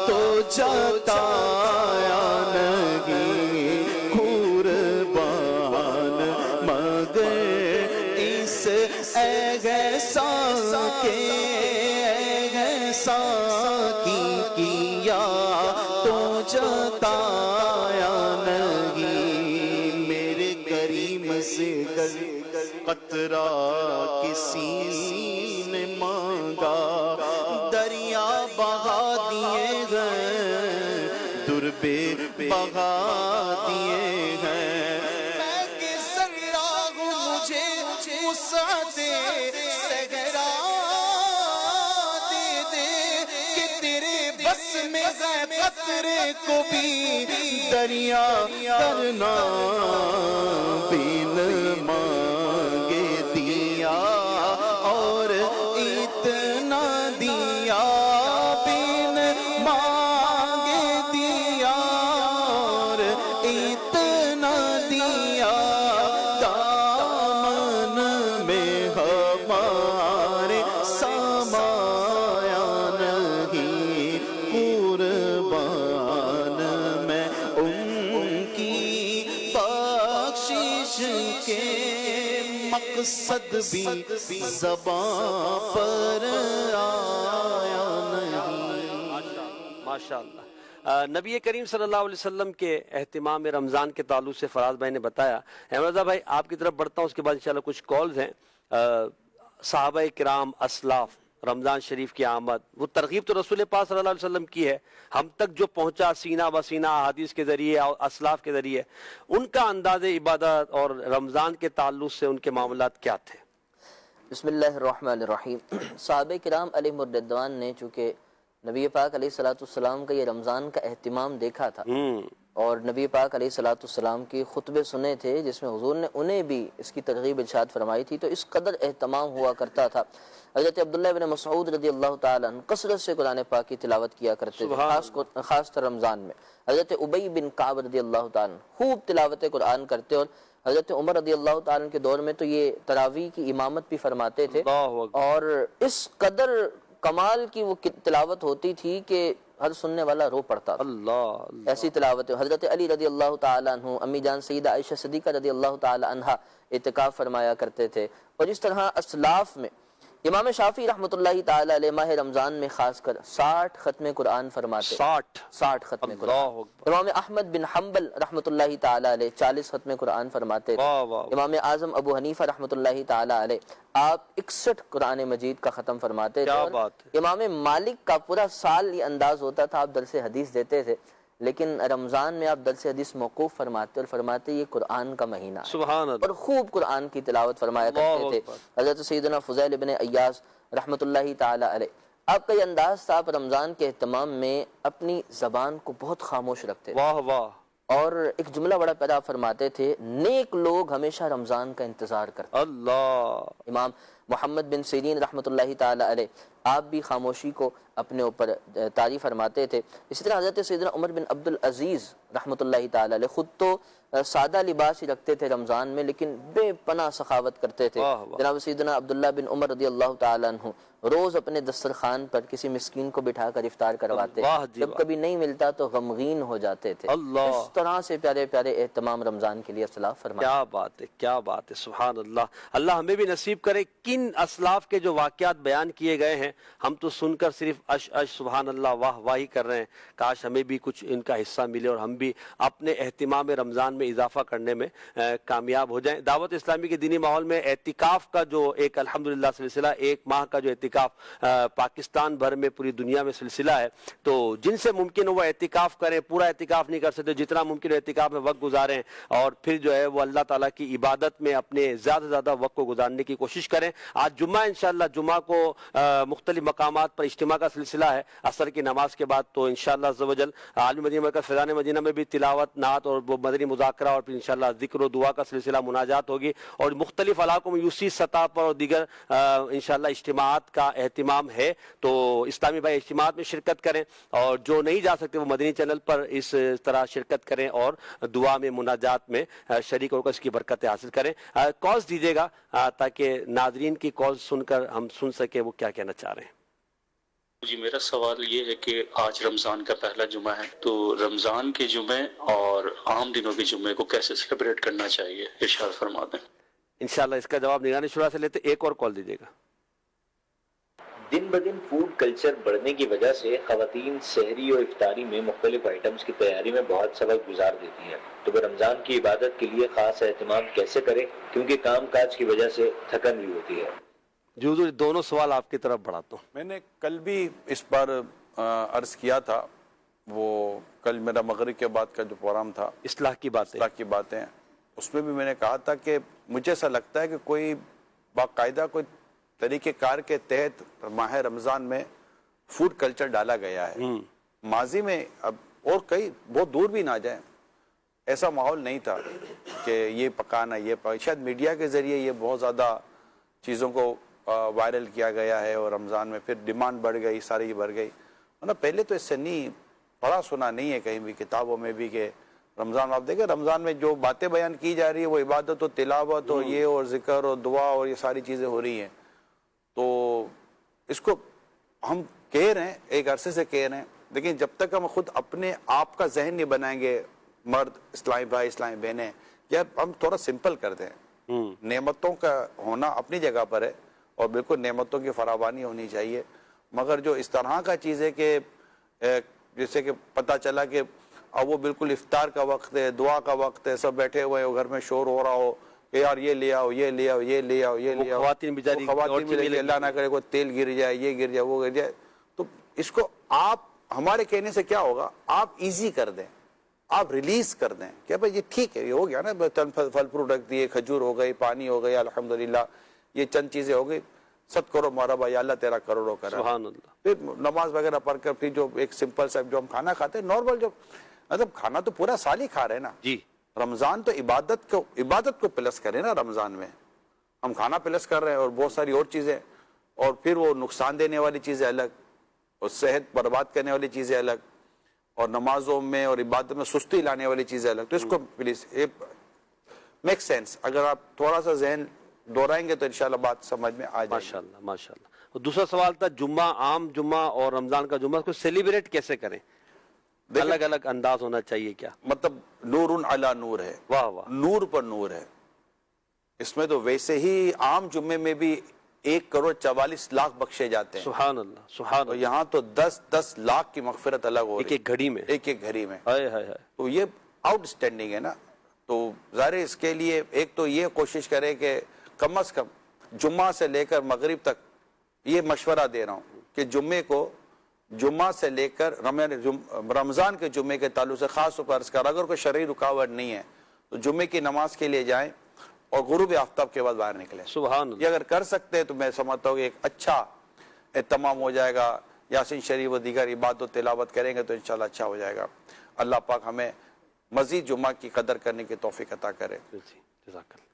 تو جتایا نہیں قربان مگر اس احسان کے احسان کی کیا تو جتایا نہیں میرے کریم سے قطرہ کسی نے مانگا دریا بہا دیے گئے دربے بہا دیے ہیں میں کس اللہ مجھے وسعت صحرا دے دے کہ تیرے بس میں ہے قطرے کو بھی دریا کرنا بن مانگے دیا اور اتنا دیا بن مانگے دیا اور اتنا دیا دامن میں ہمارے سمایا نہیں قربان میں ان کی بخشش کے مقصد بھی زبان پر آیا نہیں ماشاءاللہ۔ نبی کریم صلی اللہ علیہ وسلم کے اہتمام رمضان کے تعلق سے فراز بھائی نے بتایا۔ احمد رضا بھائی آپ کی طرف بڑھتا ہوں، اس کے بعد انشاءاللہ کچھ کالز ہیں۔ صحابہ کرام اسلاف رمضان شریف کی آمد، وہ ترغیب تو رسول پاک صلی اللہ علیہ وسلم کی ہے، ہم تک جو پہنچا سینہ بسینہ حدیث کے ذریعے اور اسلاف کے ذریعے، ان کا انداز عبادت اور رمضان کے تعلق سے ان کے معاملات کیا تھے؟ بسم اللہ الرحمن الرحیم۔ صحابہ کرام علیہم الرضوان نے چونکہ نبی پاک علیہ السلام کا یہ رمضان کا اہتمام دیکھا تھا اور نبی پاک علیہ السلام کی خطبے سنے تھے جس میں حضور نے انہیں بھی اس کی ترغیب ارشاد فرمائی تھی، تو اس قدر اہتمام ہوا کرتا تھا۔ حضرت عبداللہ بن مسعود رضی اللہ تعالیٰ عنہ کثرت سے قرآن پاک کی تلاوت کیا کرتے تھے، خاص طر رمضان میں۔ حضرت ابی بن کعب رضی اللہ تعالیٰ عنہ خوب تلاوت قرآن کرتے، اور حضرت عمر رضی اللہ تعالیٰ عنہ کے دور میں تو یہ تراویح کی امامت بھی فرماتے تھے، اور اس قدر کمال کی وہ تلاوت ہوتی تھی کہ ہر سننے والا رو پڑتا تھا۔ اللہ ایسی تلاوت۔ حضرت علی رضی اللہ تعالیٰ عنہ، امی جان سیدہ عائشہ صدیقہ رضی اللہ تعالیٰ عنہ اعتکاف فرمایا کرتے تھے، اور اس طرح اسلاف میں امام شافعی رحمۃ اللہ تعالیٰ علیہ ماہ رمضان میں خاص کر 60 ختم قرآن فرماتے، 60 ختم قرآن۔ امام احمد بن حنبل رحمۃ اللہ تعالیٰ علیہ 40 ختم قرآن فرماتے تھے۔ امام اعظم ابو حنیفہ رحمۃ اللہ تعالیٰ علیہ آپ 61 قرآن مجید کا ختم فرماتے تھے۔ امام مالک کا پورا سال یہ انداز ہوتا تھا، آپ درس حدیث دیتے تھے، لیکن رمضان میں آپ درس حدیث موقوف فرماتے اور فرماتے یہ قرآن کا مہینہ ہے، اور خوب قرآن کی تلاوت فرمایا کرتے تھے۔ حضرت سیدنا فضیل بن عیاض رحمۃ اللہ تعالی علیہ، آپ کا یہ انداز تھا، آپ رمضان کے اہتمام میں اپنی زبان کو بہت خاموش رکھتے تھے، اور ایک جملہ بڑا پیدا فرماتے تھے، نیک لوگ ہمیشہ رمضان کا انتظار کرتے ہیں۔ امام محمد بن سیرین رحمۃ اللہ تعالی علیہ آپ بھی خاموشی کو اپنے اوپر طاری فرماتے تھے۔ اسی طرح حضرت سیدنا عمر بن عبد العزیز رحمۃ اللہ تعالی علیہ خود تو سادہ لباس ہی رکھتے تھے رمضان میں، لیکن بے پناہ سخاوت کرتے تھے۔ جناب سیدنا عبداللہ بن عمر رضی اللہ تعالیٰ عنہ روز اپنے دسترخوان پر کسی مسکین کو بٹھا کر افطار کرواتے، جب کبھی نہیں ملتا تو غمگین ہو جاتے تھے۔ اس طرح سے پیارے پیارے اہتمام رمضان کے لیے اسلاف فرمایا۔ کیا بات ہے، کیا بات ہے، سبحان اللہ۔ اللہ ہمیں بھی نصیب کرے کن اسلاف کے جو واقعات بیان کیے گئے ہیں، ہم تو سن کر صرف سبحان اللہ واہ واہی کر رہے ہیں، کاش ہمیں بھی کچھ ان کا حصہ ملے اور ہم بھی اپنے اہتمام رمضان میں اضافہ کرنے میں کامیاب ہو جائیں۔ دعوت اسلامی کے دینی ماحول میں اعتکاف کا جو ایک الحمدللہ سلسلہ، 1 ماہ کا جو اعتکاف پاکستان بھر میں پوری دنیا میں سلسلہ ہے، تو جن سے ممکن ہو وہ اعتکاف کریں، پورا اعتکاف نہیں کر سکتے جتنا ممکن اعتکاف میں وقت گزاریں، اور پھر جو ہے وہ اللہ تعالیٰ کی عبادت میں اپنے زیادہ سے زیادہ وقت کو گزارنے کی کوشش کریں۔ آج جمعہ انشاءاللہ، جمعہ کو مختلف مختلف مقامات پر اجتماع کا سلسلہ ہے عصر کی نماز کے بعد. تو انشاءاللہ عز و جل عالم مدینہ مرکز فیضان مدینہ میں بھی تلاوت، نعت اور وہ مدنی مذاکرہ اور پھر انشاءاللہ ذکر و دعا کا سلسلہ، مناجات ہوگی. اور مختلف علاقوں میں یوسی سطح پر اور دیگر انشاءاللہ اجتماعات کا اہتمام ہے. تو اسلامی بھائی اجتماعات میں شرکت کریں، اور جو نہیں جا سکتے وہ مدنی چینل پر اس طرح شرکت کریں اور دعا میں، مناجات میں شریک ہو کر اس کی برکتیں حاصل کریں. کالز دیجیے گا تاکہ ناظرین کی کالز سن کر ہم سن سکیں وہ کیا کہنا چاہ رہے ہیں. جی میرا سوال یہ ہے کہ آج رمضان کا پہلا جمعہ ہے، تو رمضان کے جمعے اور عام دنوں کے جمعے کو کیسے سیلیبریٹ کرنا چاہیے، ارشاد فرما دیں. انشاءاللہ اس کا جواب نگران شورا سے لیتے. ایک اور کال دیجیے گا. دن بدن فوڈ کلچر بڑھنے کی وجہ سے خواتین سحری اور افطاری میں مختلف آئٹمز کی تیاری میں بہت وقت گزار دیتی ہیں، تو وہ رمضان کی عبادت کے لیے خاص اہتمام کیسے کریں، کیونکہ کام کاج کی وجہ سے تھکن بھی ہوتی ہے. جو دونوں سوال آپ کی طرف بڑھاتا ہوں. میں نے کل بھی اس پر عرض کیا تھا، وہ کل میرا مغرب کے بعد کا جو پروگرام تھا اصلاح کی باتیں، اس میں بھی میں نے کہا تھا کہ مجھے ایسا لگتا ہے کہ کوئی باقاعدہ کوئی طریقہ کار کے تحت ماہ رمضان میں فوڈ کلچر ڈالا گیا ہے. ماضی میں اب اور کئی بہت دور بھی نہ جائیں، ایسا ماحول نہیں تھا کہ یہ پکانا شاید میڈیا کے ذریعے یہ بہت زیادہ چیزوں کو وائرل کیا گیا ہے، اور رمضان میں پھر ڈیمانڈ بڑھ گئی، ساری بڑھ گئی. پہلے تو اس سے نہیں پڑھا سنا نہیں ہے کہیں بھی کتابوں میں بھی کہ رمضان آپ دیکھیں رمضان میں جو باتیں بیان کی جا رہی ہے وہ عبادت و تلاوت اور یہ اور ذکر اور دعا اور یہ ساری چیزیں ہو رہی ہیں. تو اس کو ہم کہہ رہے ہیں، ایک عرصے سے کہہ رہے ہیں، لیکن جب تک ہم خود اپنے آپ کا ذہن نہیں بنائیں گے، مرد اسلامی بھائی اسلامی بہنیں، یا ہم تھوڑا سمپل کر دیں. نعمتوں کا ہونا اپنی جگہ پر ہے اور بالکل نعمتوں کی فراوانی ہونی چاہیے، مگر جو اس طرح کا چیز ہے کہ جیسے کہ پتہ چلا کہ اب وہ بالکل افطار کا وقت ہے، دعا کا وقت ہے، سب بیٹھے ہوئے ہیں، گھر میں شور ہو رہا ہو کہ یار یہ لے آؤ، یہ لے آؤ، یہ لے آؤ، یہ لے آؤ، خواتین بھی اللہ نہ کرے کوئی تیل گر جائے، یہ گر جائے، وہ گر جائے. تو اس کو آپ ہمارے کہنے سے کیا ہوگا، آپ ایزی کر دیں، آپ ریلیز کر دیں کہ بھائی یہ ٹھیک ہے، یہ ہو گیا نا، پھل فروٹ رکھ دیے، کھجور ہو گئی، پانی ہو گیا، الحمدللہ یہ چند چیزیں ہو گئی، ست کرو مارا بھائی اللہ تیرا کروڑوں کرا. سبحان اللہ. پھر نماز وغیرہ پڑھ کر پھر جو ایک سمپل سا جو ہم کھانا کھاتے ہیں نارمل، جو مطلب کھانا تو پورا سال ہی کھا رہے ہیں نا. جی رمضان تو عبادت کو پلس کریں نا. رمضان میں ہم کھانا پلس کر رہے ہیں اور بہت ساری اور چیزیں، اور پھر وہ نقصان دینے والی چیزیں الگ، اور صحت برباد کرنے والی چیزیں الگ، اور نمازوں میں اور عبادت میں سستی لانے والی چیزیں الگ. تو اس کو پلیز میک سینس، اگر آپ تھوڑا سا ذہن دہرائیں گے تو انشاءاللہ بات سمجھ میں آ جائے. ماشاءاللہ ماشاءاللہ. اور دوسرا سوال تھا جمعہ، عام جمعہ اور رمضان کا جمعہ کو سیلیبریٹ کیسے کریں، الگ الگ انداز ہونا چاہیے کیا؟ مطلب نور علی نور ہے، واہ واہ، نور پر نور ہے. اس میں تو ویسے ہی عام جمعے میں بھی 1,44,00,000 بخشے جاتے ہیں. سبحان اللہ سبحان اللہ. یہاں تو 10 لاکھ کی مغفرت الگ ہو رہی ہے ایک گھڑی میں، ایک گھڑی میں. تو یہ آؤٹ اسٹینڈنگ ہے نا. تو ظاہر اس کے لیے ایک تو یہ کوشش کرے کہ کم از کم جمعہ سے لے کر مغرب تک، یہ مشورہ دے رہا ہوں کہ جمعہ سے لے کر رمضان کے جمعے کے تعلق سے خاص طور پر عرض کر، اگر کوئی شرعی رکاوٹ نہیں ہے تو جمعے کی نماز کے لیے جائیں اور غروب آفتاب کے بعد باہر نکلیں. سبحان اللہ. یہ اگر کر سکتے ہیں تو میں سمجھتا ہوں کہ ایک اچھا اہتمام ہو جائے گا. یاسین شریف و دیگر عبادت و تلاوت کریں گے تو انشاءاللہ اچھا ہو جائے گا. اللہ پاک ہمیں مزید جمعہ کی قدر کرنے کی توفیق عطا کرے. جزاک اللہ،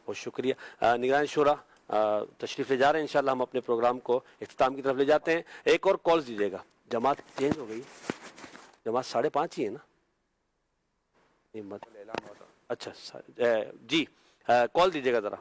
بہت شکریہ. نگران شورا تشریف لے جا رہے ہیں، انشاءاللہ ہم اپنے پروگرام کو اختتام کی طرف لے جاتے ہیں. ایک اور کال دیجیے گا. جماعت چینج ہو گئی، جماعت 5:30 ہی ہے نا. اچھا جی کال دیجیے گا ذرا.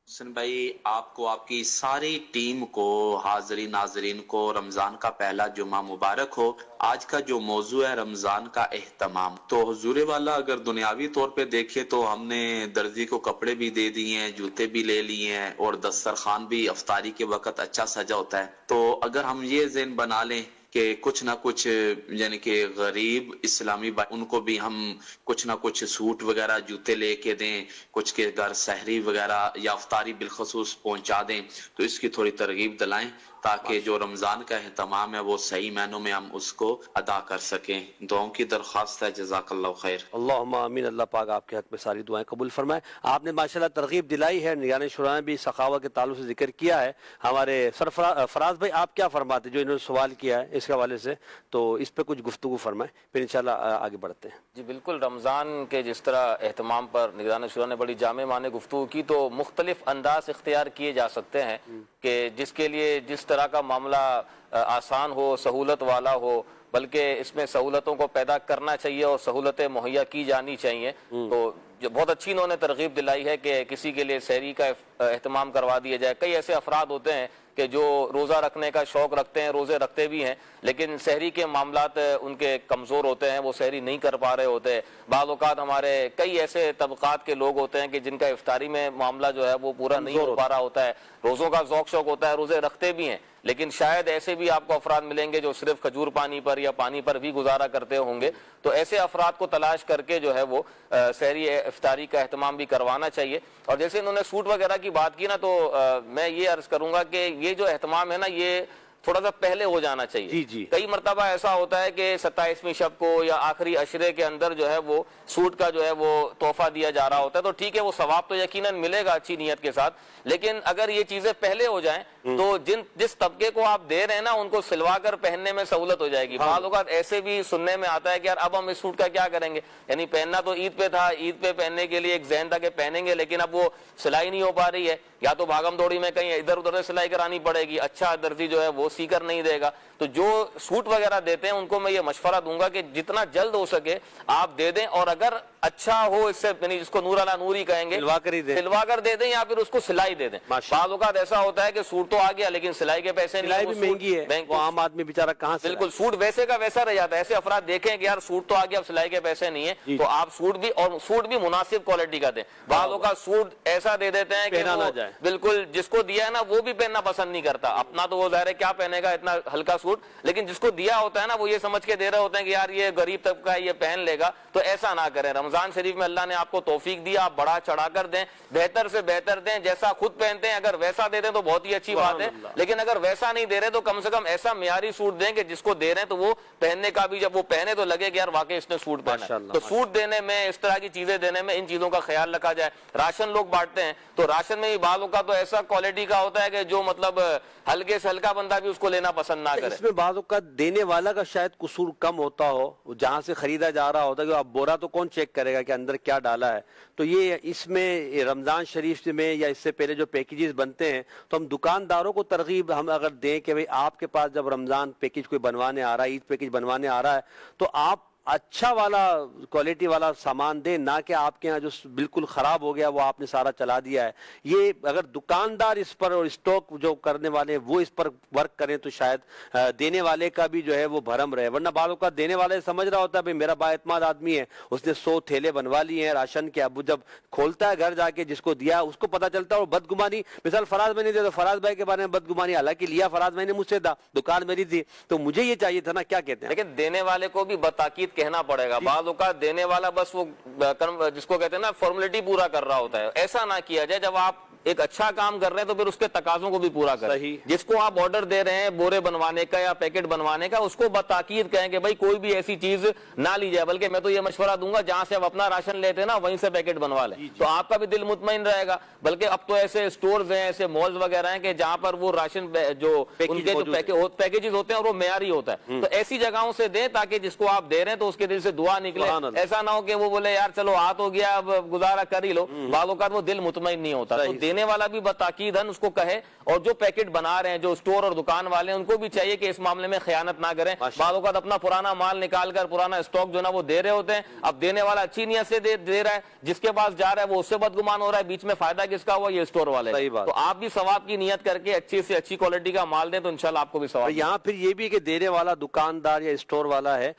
حسن بھائی، آپ کو، آپ کی ساری ٹیم کو، حاضرین ناظرین کو رمضان کا پہلا جمعہ مبارک ہو. آج کا جو موضوع ہے رمضان کا اہتمام، تو حضور والا اگر دنیاوی طور پہ دیکھے تو ہم نے درزی کو کپڑے بھی دے دیے ہیں، جوتے بھی لے لیے ہیں، اور دسترخوان بھی افطاری کے وقت اچھا سجا ہوتا ہے. تو اگر ہم یہ ذہن بنا لیں کہ کچھ نہ کچھ یعنی کہ غریب اسلامی بھائی ان کو بھی ہم کچھ نہ کچھ سوٹ وغیرہ جوتے لے کے دیں، کچھ کے گھر سحری وغیرہ یا افطاری بالخصوص پہنچا دیں، تو اس کی تھوڑی ترغیب دلائیں تاکہ جو رمضان کا اہتمام ہے وہ صحیح معنوں میں ہم اس کو ادا کر سکیں. دعاؤں کی درخواست ہے. جزاک اللہ خیر. اللہم آمین. اللہ پاک آپ کے حق میں ساری دعائیں قبول فرمائے. آپ نے ماشاءاللہ ترغیب دلائی ہے. نگران شورا نے بھی سخاوت کے تعلق سے ذکر کیا ہے. ہمارے فراز بھائی آپ کیا فرماتے جو انہوں نے سوال کیا ہے اس کے حوالے سے، تو اس پہ کچھ گفتگو فرمائیں، پھر انشاءاللہ آگے بڑھتے ہیں. جی بالکل، رمضان کے جس طرح اہتمام پر نگران شورا نے بڑی جامع معنی گفتگو کی، تو مختلف انداز اختیار کیے جا سکتے ہیں کہ جس کے لیے جس طرح کا معاملہ آسان ہو، سہولت والا ہو، بلکہ اس میں سہولتوں کو پیدا کرنا چاہیے اور سہولتیں مہیا کی جانی چاہیے. تو بہت اچھی انہوں نے ترغیب دلائی ہے کہ کسی کے لیے سحری کا اہتمام کروا دیا جائے. کئی ایسے افراد ہوتے ہیں کہ جو روزہ رکھنے کا شوق رکھتے ہیں، روزے رکھتے بھی ہیں، لیکن سحری کے معاملات ان کے کمزور ہوتے ہیں، وہ سحری نہیں کر پا رہے ہوتے ہیں. بعض اوقات ہمارے کئی ایسے طبقات کے لوگ ہوتے ہیں کہ جن کا افطاری میں معاملہ جو ہے وہ پورا نہیں ہو پا رہا ہوتا ہے، روزوں کا ذوق شوق ہوتا ہے، روزے رکھتے بھی ہیں، لیکن شاید ایسے بھی آپ کو افراد ملیں گے جو صرف کھجور پانی پر یا پانی پر بھی گزارا کرتے ہوں گے. تو ایسے افراد کو تلاش کر کے جو ہے وہ سحری افطاری کا اہتمام بھی کروانا چاہیے. اور جیسے انہوں نے سوٹ وغیرہ کی بات کی نا، تو میں یہ عرض کروں گا کہ یہ جو اہتمام ہے نا، یہ تھوڑا سا پہلے ہو جانا چاہیے. کئی مرتبہ ایسا ہوتا ہے کہ 27ویں شب کو یا آخری عشرے کے اندر جو ہے وہ سوٹ کا جو ہے وہ تحفہ دیا جا رہا ہوتا ہے. تو ٹھیک ہے، وہ ثواب تو یقیناً ملے گا اچھی نیت کے ساتھ، لیکن اگر یہ چیزیں پہلے ہو جائیں تو جس طبقے کو آپ دے رہے ہیں نا، ان کو سلوا کر پہننے میں سہولت ہو جائے گی. بعض اوقات ایسے بھی سننے میں آتا ہے کہ یار اب ہم اس سوٹ کا کیا کریں گے، یعنی پہننا تو عید پہ تھا، عید پہ پہننے کے لیے ایک ذہن تھا کہ پہنیں گے، لیکن اب وہ سلائی نہیں ہو پا رہی ہے، یا تو بھاگم دوڑی میں کہیں ادھر ادھر سے سلائی کرانی پڑے گی، اچھا درزی جو ہے وہ سی کر نہیں دے گا. تو جو سوٹ وغیرہ دیتے ہیں ان کو میں یہ مشورہ دوں گا کہ جتنا جلد ہو سکے آپ دے دیں، اور اگر اچھا ہو اس سے، یعنی جس کو نور علی نور ہی کہیں گے، سلوا کر دے دیں یا پھر اس کو سلائی دے دیں. بعض اوقات ایسا ہوتا ہے کہ سوٹ تو آ گیا لیکن سلائی کے پیسے نہیں، سلائی بھی مہنگی ہے، وہ عام آدمی بیچارہ کہاں سے، بالکل سوٹ ویسے کا ویسا رہ جاتا ہے. ایسے افراد دیکھیں کہ یار سوٹ تو آ گیا، اب سلائی کے پیسے نہیں ہیں، تو آپ سوٹ بھی مناسب کوالٹی کا دیں. بعض اوقات سوٹ ایسا دے دیتے ہیں کہ بالکل جس کو دیا ہے نا وہ بھی پہننا پسند نہیں کرتا. اپنا تو وہ ظاہر ہے کیا پہنے گا اتنا ہلکا سوٹ، لیکن جس کو دیا ہوتا ہے نا وہ یہ سمجھ کے دے رہے ہوتے ہیں کہ یار یہ غریب طبقہ ہے، یہ پہن لے گا. تو ایسا نہ کریں. رمضان شریف میں اللہ نے آپ کو توفیق دیا، آپ بڑا چڑھا کر دیں، بہتر سے بہتر دیں، جیسا خود پہنتے ہیں. اگر ویسا دے دیں تو بہت ہی اچھی بات ہے، لیکن اگر ویسا نہیں دے رہے تو کم سے کم ایسا معیاری سوٹ دیں کہ جس کو دے رہے ہیں تو وہ پہننے کا بھی، جب وہ پہنے تو لگے کہ یار واقعی اس نے سوٹ پہنا ہے. تو سوٹ دینے میں، اس طرح کی چیزیں دینے میں ان چیزوں کا خیال رکھا جائے. راشن لوگ بانٹتے ہیں تو راشن میں بھی بعض کا تو ایسا کوالٹی کا ہوتا ہے کہ جو مطلب ہلکے سے ہلکا بندہ بھی اس کو لینا پسند نہ کرے. اس میں بعض اوقات دینے والا کا شاید قصور کم ہوتا ہو، جہاں سے خریدا جا رہا ہوتا ہے کہ اب بورا تو کون چیک کرے گا کہ اندر کیا ڈالا ہے. تو یہ اس میں رمضان شریف میں یا اس سے پہلے جو پیکیجز بنتے ہیں تو ہم دکانداروں کو ترغیب ہم اگر دیں کہ آپ کے پاس جب رمضان پیکیج کوئی بنوانے آ رہا ہے، عید پیکیج بنوانے آ رہا ہے، تو آپ اچھا والا کوالٹی والا سامان دیں، نہ کہ آپ کے ہاں جو بالکل خراب ہو گیا وہ آپ نے سارا چلا دیا ہے. یہ اگر دکاندار اس پر اور اسٹاک جو کرنے والے ہیں وہ اس پر ورک کریں تو شاید دینے والے کا بھی جو ہے وہ بھرم رہے. ورنہ بعض اوقات دینے والے سمجھ رہا ہوتا ہے میرا با اعتماد آدمی ہے، اس نے 100 تھیلے بنوا لیے ہیں راشن کے، اب جب کھولتا ہے گھر جا کے جس کو دیا اس کو پتا چلتا ہے. اور بدگمانی، مثال فراز بھائی نے دیا تو فراز بھائی کے بارے میں بدگمانی، حالانکہ لیا فراز بھائی نے مجھ سے تھا، دکان میری تھی، تو مجھے یہ چاہیے تھا نا. کیا کہتے ہیں؟ لیکن دینے والے کو بھی بتاکید کہنا پڑے گا. بعض اوقات دینے والا بس وہ جس کو کہتے ہیں نا فارمیلٹی پورا کر رہا ہوتا ہے. ایسا نہ کیا جائے. جب آپ ایک اچھا کام کر رہے ہیں تو پھر اس کے تقاضوں کو بھی پورا کریں. جس کو آپ آرڈر دے رہے ہیں بورے بنوانے کا یا پیکٹ بنوانے کا، اس کو بتاکید کہیں کہ بھائی کوئی بھی ایسی چیز نہ لی جائے. بلکہ میں تو یہ مشورہ دوں گا جہاں سے آپ اپنا راشن لیتے ہیں نا وہیں سے پیکٹ بنوا لیں، تو آپ کا بھی دل مطمئن رہے گا. بلکہ اب تو ایسے سٹورز ہیں، ایسے مالز وغیرہ ہیں کہ جہاں پر وہ راشن جو ان کے جو پیکیجز ہوتے ہیں اور وہ معیاری ہوتا ہے، تو ایسی جگہوں سے دیں تاکہ جس کو آپ دے رہے ہیں تو اس کے دل سے دعا نکلے. ایسا نہ ہو کہ وہ بولے یار چلو ہاتھ ہو گیا اب گزارا کر ہی لو. بعض اوقات وہ دل مطمئن نہیں ہوتا. تو دینے والا بھی تاکیدن اس کو کہے، اور جو پیکٹ بنا رہے ہیں جو سٹور اور دکان والے ہیں ان کو بھی چاہیے کہ اس معاملے میں خیانت نہ کریں. بعض اوقات اپنا پرانا مال نکال کر پرانا اسٹاک جو نا وہ دے رہے ہوتے ہیں. اب دینے والا اچھی نیت سے دے رہا ہے، جس کے پاس جا رہا ہے وہ اس سے بدگمان ہو رہا ہے، بیچ میں فائدہ کس کا ہوا؟ یہ اسٹور والے. تو آپ بھی ثواب کی نیت کر کے اچھی سے اچھی کوالٹی کا مال دیں تو انشاءاللہ آپ کو بھی ثواب. یہاں پھر یہ بھی کہ دینے والا دکاندار یا اسٹور والا ہے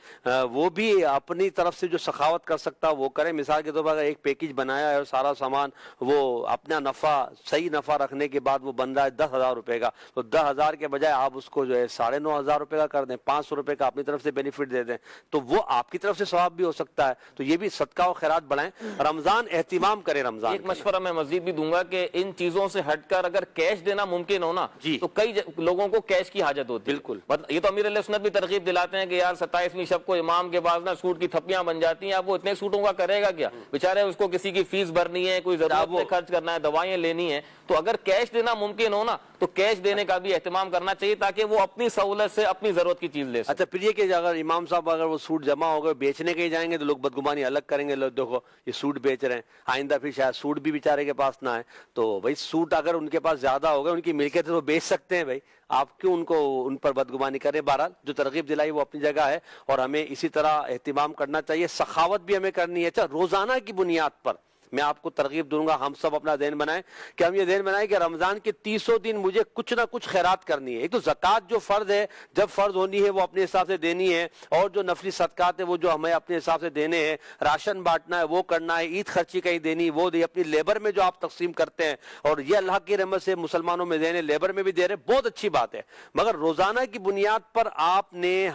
وہ بھی اپنی طرف سے جو سخاوت کر سکتا وہ کرے. مثال کے طور پر اگر ایک پیکیج بنایا ہے اور سارا سامان وہ اپنا نفع صحیح نفع رکھنے کے بعد وہ بن رہا ہے 10,000 روپے کا، تو 10,000 کے بجائے آپ اس کو جو ہے 9,500 روپے کا کر دیں، 500 روپے کا اپنی طرف سے بینیفٹ دے دیں، تو وہ آپ کی طرف سے ثواب بھی ہو سکتا ہے۔ تو یہ بھی صدقہ و خیرات بڑھائیں، رمضان اہتمام کریں رمضان۔ ایک مشورہ میں مزید بھی دوں گا کہ ان چیزوں سے ہٹ کر اگر کیش دینا ممکن ہو نا تو کئی لوگوں کو کیش کی حاجت ہوتی ہے۔ بالکل، یہ تو امیر علیہ سنت بھی ترغیب دلاتے ہیں کہ یار 27ویں شب کو امام کے پاس نا سوٹ کی تھپیاں بن جاتی ہیں، اب وہ اتنے سوٹوں کا کرے گا کیا؟ بیچارے اس کو کسی کی فیس بھرنی ہے، کوئی ضرورت پہ خرچ کرنا ہے، دوائیں لینی ہیں، تو اگر کیش دینا ممکن ہو نا تو کیش دینے کا بھی اہتمام کرنا چاہیے تاکہ وہ اپنی سہولت سے اپنی ضرورت کی چیز لے سکے۔ اچھا پھر یہ کہ اگر امام صاحب اگر وہ سوٹ جمع ہو گئے بیچنے کے ہی جائیں گے تو لوگ بدگمانی الگ کریں گے، لوگ دیکھو یہ سوٹ بیچ رہے ہیں، آئندہ پھر شاید سوٹ بھی بیچارے کے پاس نہ آئے، تو بھائی سوٹ اگر ان کے پاس زیادہ ہو گئے، ان کی ملکیت ہے تو بیچ سکتے ہیں، بھائی آپ کیوں ان پر بدگمانی کریں؟ بہرحال جو ترغیب دلائی وہ اپنی جگہ ہے اور ہمیں اسی طرح اہتمام کرنا چاہیے، سخاوت بھی ہمیں کرنی ہے۔ اچھا روزانہ کی بنیاد پر میں آپ کو ترغیب دوں گا، ہم سب اپنا ذہن بنائیں کہ ہم یہ ذہن بنائیں کہ رمضان کے 30 دن مجھے کچھ نہ کچھ خیرات کرنی ہے۔ ایک تو زکوٰۃ جو فرض ہے، جب فرض ہونی ہے وہ اپنے حساب سے دینی ہے، اور جو نفلی صدقات ہے وہ جو ہمیں اپنے حساب سے دینے ہیں، راشن بانٹنا ہے وہ کرنا ہے، عید خرچی کہیں دینی وہ دی، اپنی لیبر میں جو آپ تقسیم کرتے ہیں، اور یہ اللہ کی رحمت سے مسلمانوں میں دینے، لیبر میں بھی دے رہے، بہت اچھی بات ہے، مگر روزانہ کی بنیاد پر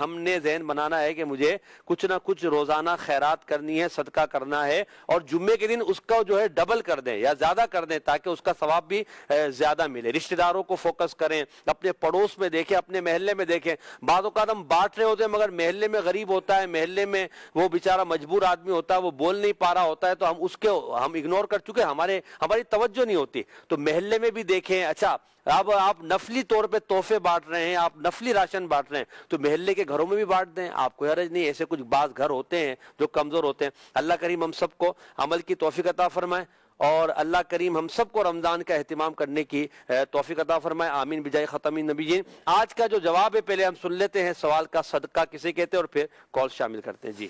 ہم نے ذہن بنانا ہے کہ مجھے کچھ نہ کچھ روزانہ خیرات کرنی ہے، صدقہ کرنا ہے، اور جمعے کے دن اس کو جو ہے ڈبل کر دیں یا زیادہ کر دیں تاکہ اس کا ثواب بھی زیادہ ملے۔ رشتہ داروں کو فوکس کریں، اپنے پڑوس میں دیکھیں، اپنے محلے میں دیکھیں، بعض اوقات ہم بانٹ رہے ہوتے ہیں مگر محلے میں غریب ہوتا ہے، محلے میں وہ بیچارہ مجبور آدمی ہوتا ہے، وہ بول نہیں پا رہا ہوتا ہے، تو ہم اگنور کر چکے، ہماری توجہ نہیں ہوتی، تو محلے میں بھی دیکھیں۔ اچھا اب آپ نفلی طور پہ تحفے بانٹ رہے ہیں، آپ نفلی راشن بانٹ رہے ہیں تو محلے کے گھروں میں بھی بانٹ دیں، آپ کو حرج نہیں۔ ایسے کچھ بعض گھر ہوتے ہیں جو کمزور ہوتے ہیں، اللہ کریم ہم سب کو عمل کی توفیق عطا فرمائے، اور اللہ کریم ہم سب کو رمضان کا اہتمام کرنے کی توفیق عطا فرمائے، آمین بجائے ختم النبیین۔ آج کا جو جواب ہے پہلے ہم سن لیتے ہیں، سوال کا صدقہ کسے کہتے ہیں، اور پھر کال شامل کرتے ہیں۔ جی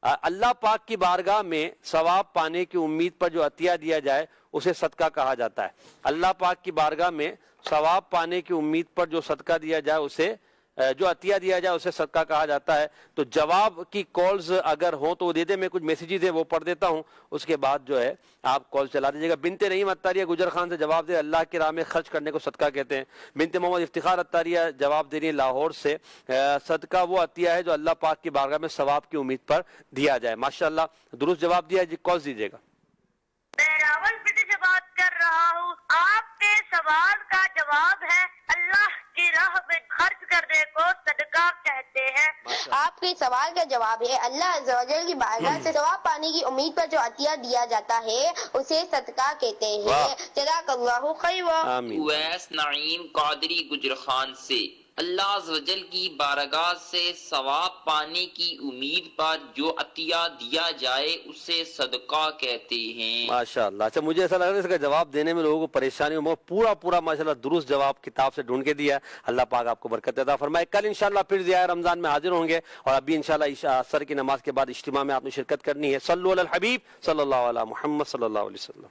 اللہ پاک کی بارگاہ میں ثواب پانے کی امید پر جو عطیہ دیا جائے اسے صدقہ کہا جاتا ہے۔ اللہ پاک کی بارگاہ میں ثواب پانے کی امید پر جو صدقہ دیا جائے اسے جو عطیہ دیا جائے اسے صدقہ کہا جاتا ہے۔ تو جواب کی کالز اگر ہوں تو وہ دے دیں، میں کچھ میسیجز ہیں وہ پڑھ دیتا ہوں، اس کے بعد جو ہے آپ کال چلا دیجیے گا۔ بنت نعیم اتاریہ گجر خان سے جواب دے، اللہ کی راہ میں خرچ کرنے کو صدقہ کہتے ہیں۔ بنت محمد افتخار اتاریہ جواب دے رہی ہیں لاہور سے، صدقہ وہ عطیہ ہے جو اللہ پاک کی بارگاہ میں ثواب کی امید پر دیا جائے۔ ماشاءاللہ درست جواب دیا جی، کال دیجیے گا۔ میں راول بیٹی سے بات کر رہا ہوں، آپ کے سوال کا جواب ہے اللہ کی راہ میں خرچ کرنے کو صدقہ کہتے ہیں۔ آپ کے سوال کا جواب ہے اللہ عز و جل کی بارگاہ سے ثواب پانے کی امید پر جو عطیہ دیا جاتا ہے اسے صدقہ کہتے ہیں۔ جزاک اللہ خیر۔ اویس نعیم قادری گجر خان سے، اللہ عز و جل کی بارگاہ سے ثواب پانے کی امید پر جو عطیہ دیا جائے اسے صدقہ کہتے ہیں۔ ماشاءاللہ۔ اچھا مجھے ایسا لگ رہا ہے اس کا جواب دینے میں لوگوں کو پریشانی ہو، پورا ماشاءاللہ درست جواب کتاب سے ڈھونڈ کے دیا ہے۔ اللہ پاک آپ کو برکت عطا فرمائے۔ کل انشاءاللہ پھر ضیاء رمضان میں حاضر ہوں گے، اور ابھی انشاءاللہ عصر کی نماز کے بعد اجتماع میں آپ نے شرکت کرنی ہے۔ صلو علی الحبیب صلی اللہ علیہ محمد صلی اللہ علیہ وسلم۔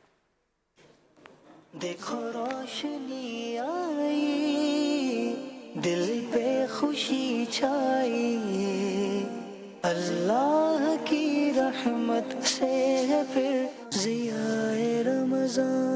دیکھو روشنی آئی، دل پہ خوشی چھائی، اللہ کی رحمت سے ہے پھر ضیاء رمضان۔